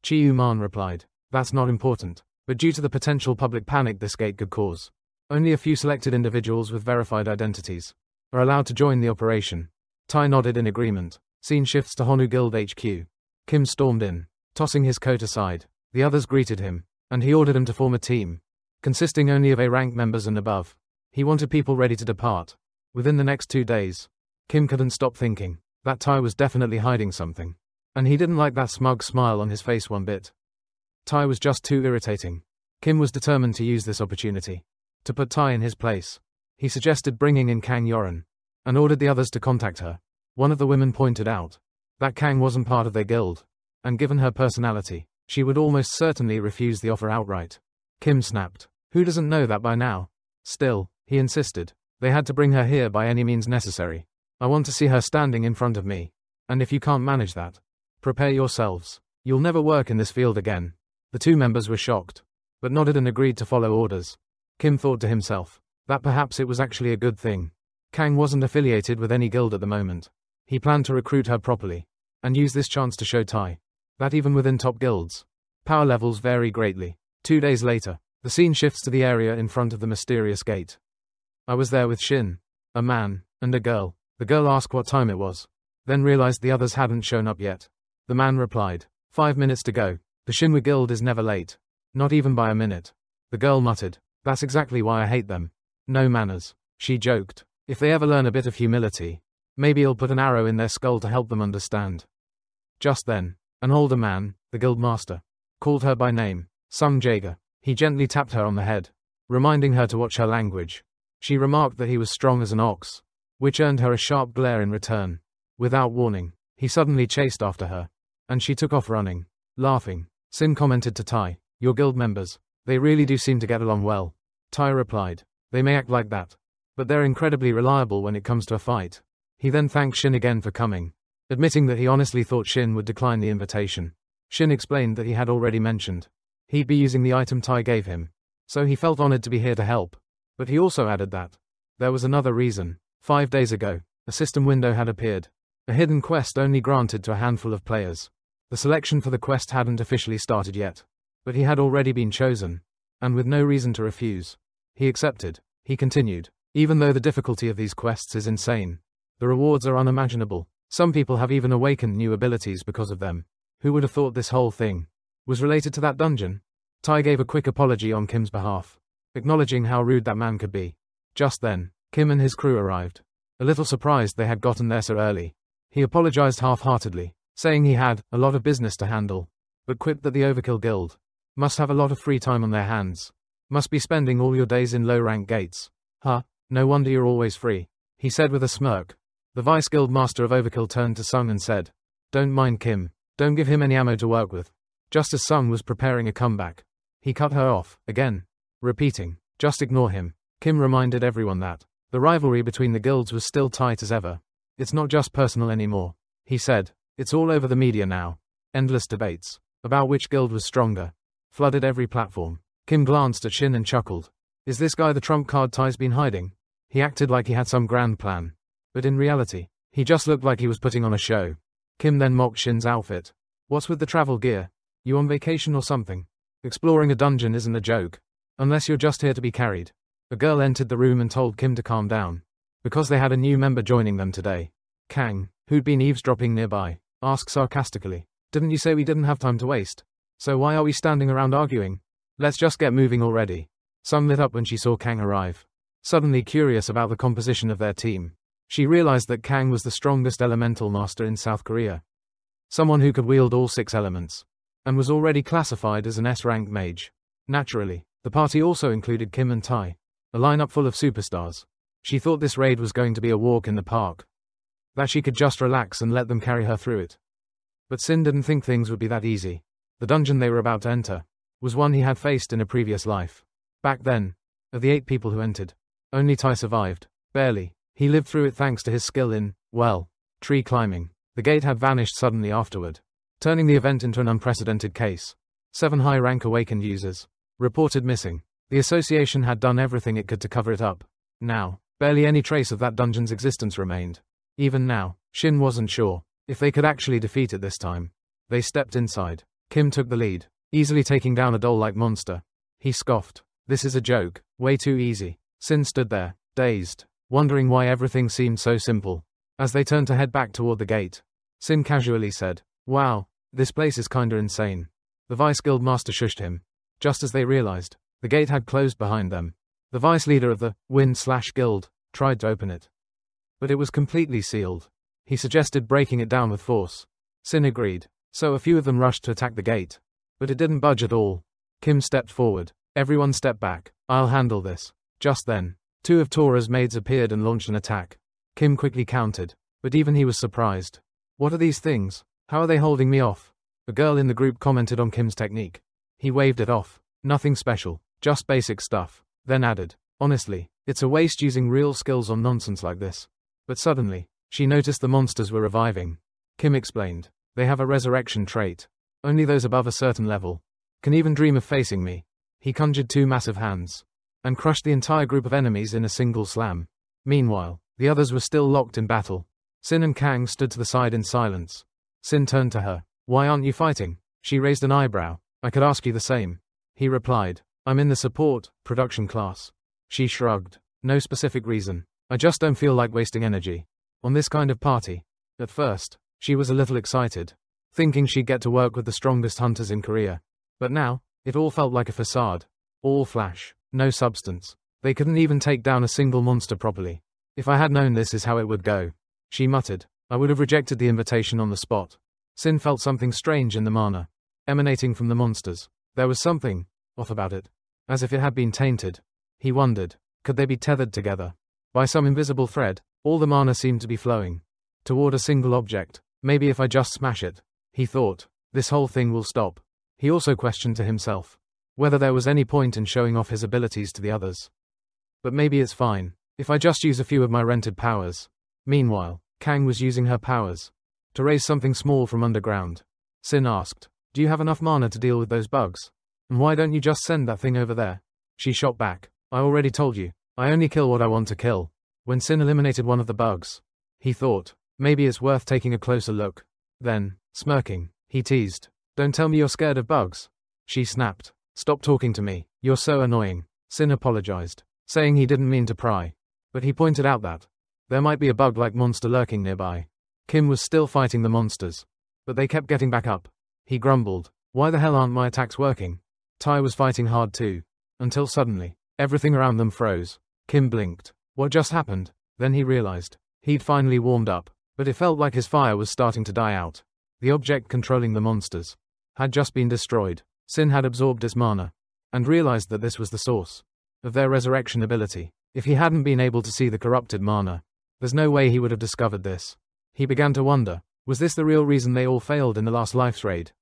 Chi-Yu-Man replied, that's not important, but due to the potential public panic this gate could cause, only a few selected individuals with verified identities are allowed to join the operation. Tai nodded in agreement. Scene shifts to Honu Guild HQ. Kim stormed in, tossing his coat aside. The others greeted him, and he ordered him to form a team, consisting only of A-rank members and above. He wanted people ready to depart within the next 2 days. Kim couldn't stop thinking that Tai was definitely hiding something, and he didn't like that smug smile on his face one bit. Tai was just too irritating. Kim was determined to use this opportunity to put Tai in his place. He suggested bringing in Kang Yoren, and ordered the others to contact her. One of the women pointed out that Kang wasn't part of their guild, and given her personality, she would almost certainly refuse the offer outright. Kim snapped. Who doesn't know that by now? Still, he insisted, they had to bring her here by any means necessary. I want to see her standing in front of me. And if you can't manage that, prepare yourselves. You'll never work in this field again. The 2 members were shocked, but nodded and agreed to follow orders. Kim thought to himself that perhaps it was actually a good thing. Kang wasn't affiliated with any guild at the moment. He planned to recruit her properly, and use this chance to show Tai that even within top guilds, power levels vary greatly. 2 days later, the scene shifts to the area in front of the mysterious gate. I was there with Shin, a man, and a girl. The girl asked what time it was, then realized the others hadn't shown up yet. The man replied, 5 minutes to go. The Shinwa guild is never late. Not even by a minute. The girl muttered, that's exactly why I hate them. No manners. She joked, if they ever learn a bit of humility, maybe I'll put an arrow in their skull to help them understand. Just then, an older man, the guild master, called her by name, Sung Jaeger. He gently tapped her on the head, reminding her to watch her language. She remarked that he was strong as an ox, which earned her a sharp glare in return. Without warning, he suddenly chased after her, and she took off running. Laughing, Sin commented to Tai, your guild members, they really do seem to get along well. Tai replied, they may act like that, but they're incredibly reliable when it comes to a fight. He then thanked Shin again for coming, admitting that he honestly thought Shin would decline the invitation. Shin explained that he had already mentioned he'd be using the item Tai gave him, so he felt honored to be here to help. But he also added that there was another reason. 5 days ago, a system window had appeared, a hidden quest only granted to a handful of players. The selection for the quest hadn't officially started yet, but he had already been chosen, and with no reason to refuse, he accepted. He continued, even though the difficulty of these quests is insane, the rewards are unimaginable. Some people have even awakened new abilities because of them. Who would have thought this whole thing was related to that dungeon? Tai gave a quick apology on Kim's behalf, acknowledging how rude that man could be. Just then, Kim and his crew arrived, a little surprised they had gotten there so early. He apologized half-heartedly, saying he had a lot of business to handle, but quipped that the Overkill Guild must have a lot of free time on their hands. Must be spending all your days in low-rank gates. Huh, no wonder you're always free, he said with a smirk. The Vice Guild Master of Overkill turned to Sung and said, don't mind Kim, don't give him any ammo to work with. Just as Sung was preparing a comeback, he cut her off, again, repeating, just ignore him. Kim reminded everyone that the rivalry between the guilds was still tight as ever. It's not just personal anymore, he said. It's all over the media now. Endless debates about which guild was stronger flooded every platform. Kim glanced at Shin and chuckled. Is this guy the trump card Tai's been hiding? He acted like he had some grand plan, but in reality, he just looked like he was putting on a show. Kim then mocked Shin's outfit. What's with the travel gear? You on vacation or something? Exploring a dungeon isn't a joke. Unless you're just here to be carried. A girl entered the room and told Kim to calm down. Because they had a new member joining them today. Kang, who'd been eavesdropping nearby, asked sarcastically. Didn't you say we didn't have time to waste? So why are we standing around arguing? Let's just get moving already. Sun lit up when she saw Kang arrive. Suddenly curious about the composition of their team. She realized that Kang was the strongest elemental master in South Korea. Someone who could wield all 6 elements. And was already classified as an S-rank mage. Naturally, the party also included Kim and Tai. A lineup full of superstars. She thought this raid was going to be a walk in the park. That she could just relax and let them carry her through it. But Sin didn't think things would be that easy. The dungeon they were about to enter was one he had faced in a previous life. Back then, of the 8 people who entered, only Tai survived. Barely. He lived through it thanks to his skill in, well, tree climbing. The gate had vanished suddenly afterward, turning the event into an unprecedented case. 7 high-rank awakened users reported missing. The association had done everything it could to cover it up. Now, barely any trace of that dungeon's existence remained. Even now, Shin wasn't sure if they could actually defeat it this time. They stepped inside. Kim took the lead, easily taking down a doll-like monster. He scoffed. This is a joke, way too easy. Sin stood there, dazed, wondering why everything seemed so simple. As they turned to head back toward the gate, Sin casually said, "Wow, this place is kinda insane." The Vice Guild Master shushed him. Just as they realized, the gate had closed behind them. The Vice leader of the Wind/Guild tried to open it. But it was completely sealed. He suggested breaking it down with force. Sin agreed, so a few of them rushed to attack the gate. But it didn't budge at all. Kim stepped forward. Everyone stepped back. I'll handle this. Just then, 2 of Tora's maids appeared and launched an attack. Kim quickly countered, but even he was surprised. What are these things? How are they holding me off? A girl in the group commented on Kim's technique. He waved it off. Nothing special, just basic stuff. Then added, honestly, it's a waste using real skills on nonsense like this. But suddenly, she noticed the monsters were reviving. Kim explained, they have a resurrection trait. Only those above a certain level can even dream of facing me. He conjured 2 massive hands and crushed the entire group of enemies in a single slam. Meanwhile, the others were still locked in battle. Sin and Kang stood to the side in silence. Sin turned to her. Why aren't you fighting? She raised an eyebrow. I could ask you the same. He replied, I'm in the support, production class. She shrugged. No specific reason. I just don't feel like wasting energy on this kind of party. At first, she was a little excited, thinking she'd get to work with the strongest hunters in Korea. But now, it all felt like a facade. All flash, no substance. They couldn't even take down a single monster properly. If I had known this is how it would go, she muttered, I would have rejected the invitation on the spot. Sin felt something strange in the mana emanating from the monsters. There was something off about it, as if it had been tainted. He wondered, could they be tethered together by some invisible thread? All the mana seemed to be flowing toward a single object. Maybe if I just smash it, he thought, this whole thing will stop. He also questioned to himself whether there was any point in showing off his abilities to the others. But maybe it's fine if I just use a few of my rented powers. Meanwhile, Kang was using her powers to raise something small from underground. Sin asked, do you have enough mana to deal with those bugs? And why don't you just send that thing over there? She shot back, I already told you, I only kill what I want to kill. When Sin eliminated one of the bugs, he thought, maybe it's worth taking a closer look. Then, smirking, he teased, don't tell me you're scared of bugs. She snapped, stop talking to me, you're so annoying. Sin apologized, saying he didn't mean to pry. But he pointed out that there might be a bug-like monster lurking nearby. Kim was still fighting the monsters, but they kept getting back up. He grumbled, why the hell aren't my attacks working? Tai was fighting hard too, until suddenly, everything around them froze. Kim blinked. What just happened? Then he realized, he'd finally warmed up, but it felt like his fire was starting to die out. The object controlling the monsters had just been destroyed. Sin had absorbed its mana, and realized that this was the source of their resurrection ability. If he hadn't been able to see the corrupted mana, there's no way he would have discovered this. He began to wonder, was this the real reason they all failed in the last Life's raid?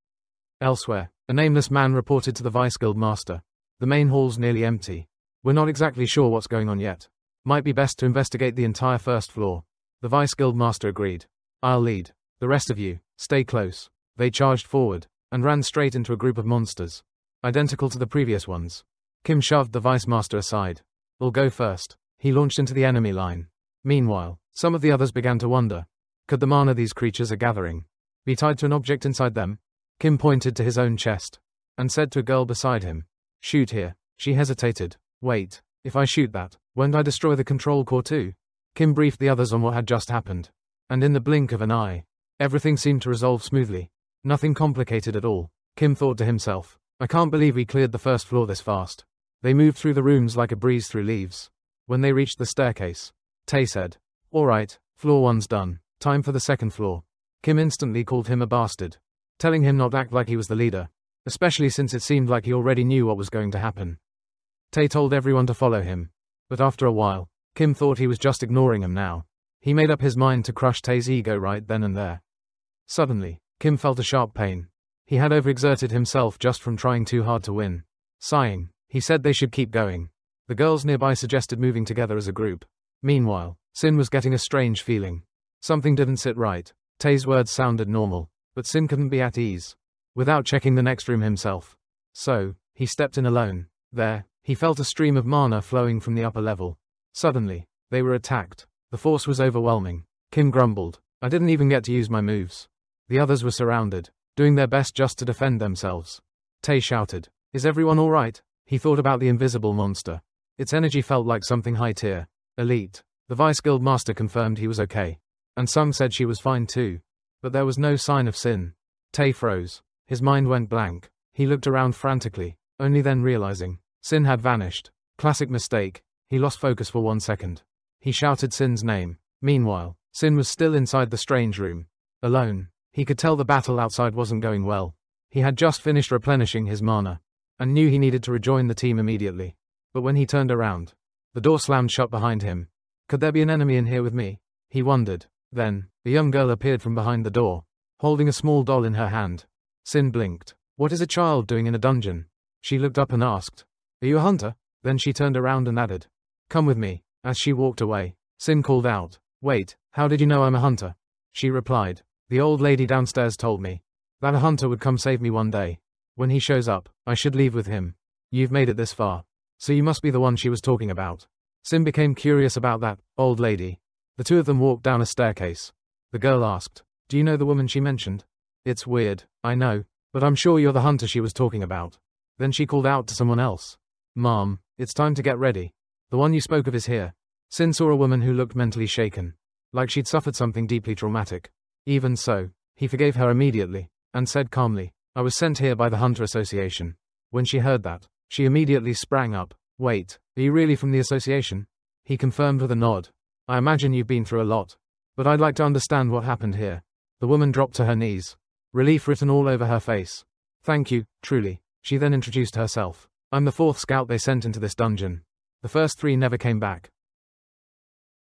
Elsewhere, a nameless man reported to the Vice Guild Master. The main hall's nearly empty. We're not exactly sure what's going on yet. Might be best to investigate the entire first floor. The Vice Guild Master agreed. I'll lead. The rest of you, stay close. They charged forward, and ran straight into a group of monsters, identical to the previous ones. Kim shoved the Vice Master aside. We'll go first. He launched into the enemy line. Meanwhile, some of the others began to wonder, could the mana these creatures are gathering be tied to an object inside them? Kim pointed to his own chest, and said to a girl beside him, shoot here. She hesitated. Wait, if I shoot that, won't I destroy the control core too? Kim briefed the others on what had just happened. And in the blink of an eye, everything seemed to resolve smoothly. Nothing complicated at all. Kim thought to himself, I can't believe we cleared the first floor this fast. They moved through the rooms like a breeze through leaves. When they reached the staircase, Tae said, All right, floor 1's done. Time for the second floor. Kim instantly called him a bastard, telling him not to act like he was the leader, especially since it seemed like he already knew what was going to happen. Tae told everyone to follow him, but after a while, Kim thought he was just ignoring him now. He made up his mind to crush Tae's ego right then and there. Suddenly, Kim felt a sharp pain. He had overexerted himself just from trying too hard to win. Sighing, he said they should keep going. The girls nearby suggested moving together as a group. Meanwhile, Sin was getting a strange feeling. Something didn't sit right. Tae's words sounded normal, but Sin couldn't be at ease. Without checking the next room himself. So, he stepped in alone. There, he felt a stream of mana flowing from the upper level. Suddenly, they were attacked. The force was overwhelming. Kim grumbled, I didn't even get to use my moves. The others were surrounded, doing their best just to defend themselves. Tae shouted, Is everyone alright? He thought about the invisible monster. Its energy felt like something high-tier, elite. The Vice Guild Master confirmed he was okay. And Sung said she was fine too. But there was no sign of Sin. Tae froze. His mind went blank. He looked around frantically, only then realizing Sin had vanished. Classic mistake. He lost focus for 1 second. He shouted Sin's name. Meanwhile, Sin was still inside the strange room. Alone. He could tell the battle outside wasn't going well. He had just finished replenishing his mana, and knew he needed to rejoin the team immediately. But when he turned around, the door slammed shut behind him. Could there be an enemy in here with me? He wondered. Then, a young girl appeared from behind the door, holding a small doll in her hand. Sin blinked. What is a child doing in a dungeon? She looked up and asked, Are you a hunter? Then she turned around and added, Come with me. As she walked away, Sin called out, Wait, how did you know I'm a hunter? She replied, The old lady downstairs told me that a hunter would come save me one day. When he shows up, I should leave with him. You've made it this far. So you must be the one she was talking about. Sin became curious about that old lady. The two of them walked down a staircase. The girl asked, Do you know the woman she mentioned? It's weird, I know, but I'm sure you're the hunter she was talking about. Then she called out to someone else. Mom, it's time to get ready. The one you spoke of is here. Sin saw a woman who looked mentally shaken, like she'd suffered something deeply traumatic. Even so, he forgave her immediately, and said calmly, I was sent here by the Hunter Association. When she heard that, she immediately sprang up. Wait, are you really from the association? He confirmed with a nod. I imagine you've been through a lot. But I'd like to understand what happened here. The woman dropped to her knees, relief written all over her face. Thank you, truly. She then introduced herself. I'm the 4th scout they sent into this dungeon. The first 3 never came back.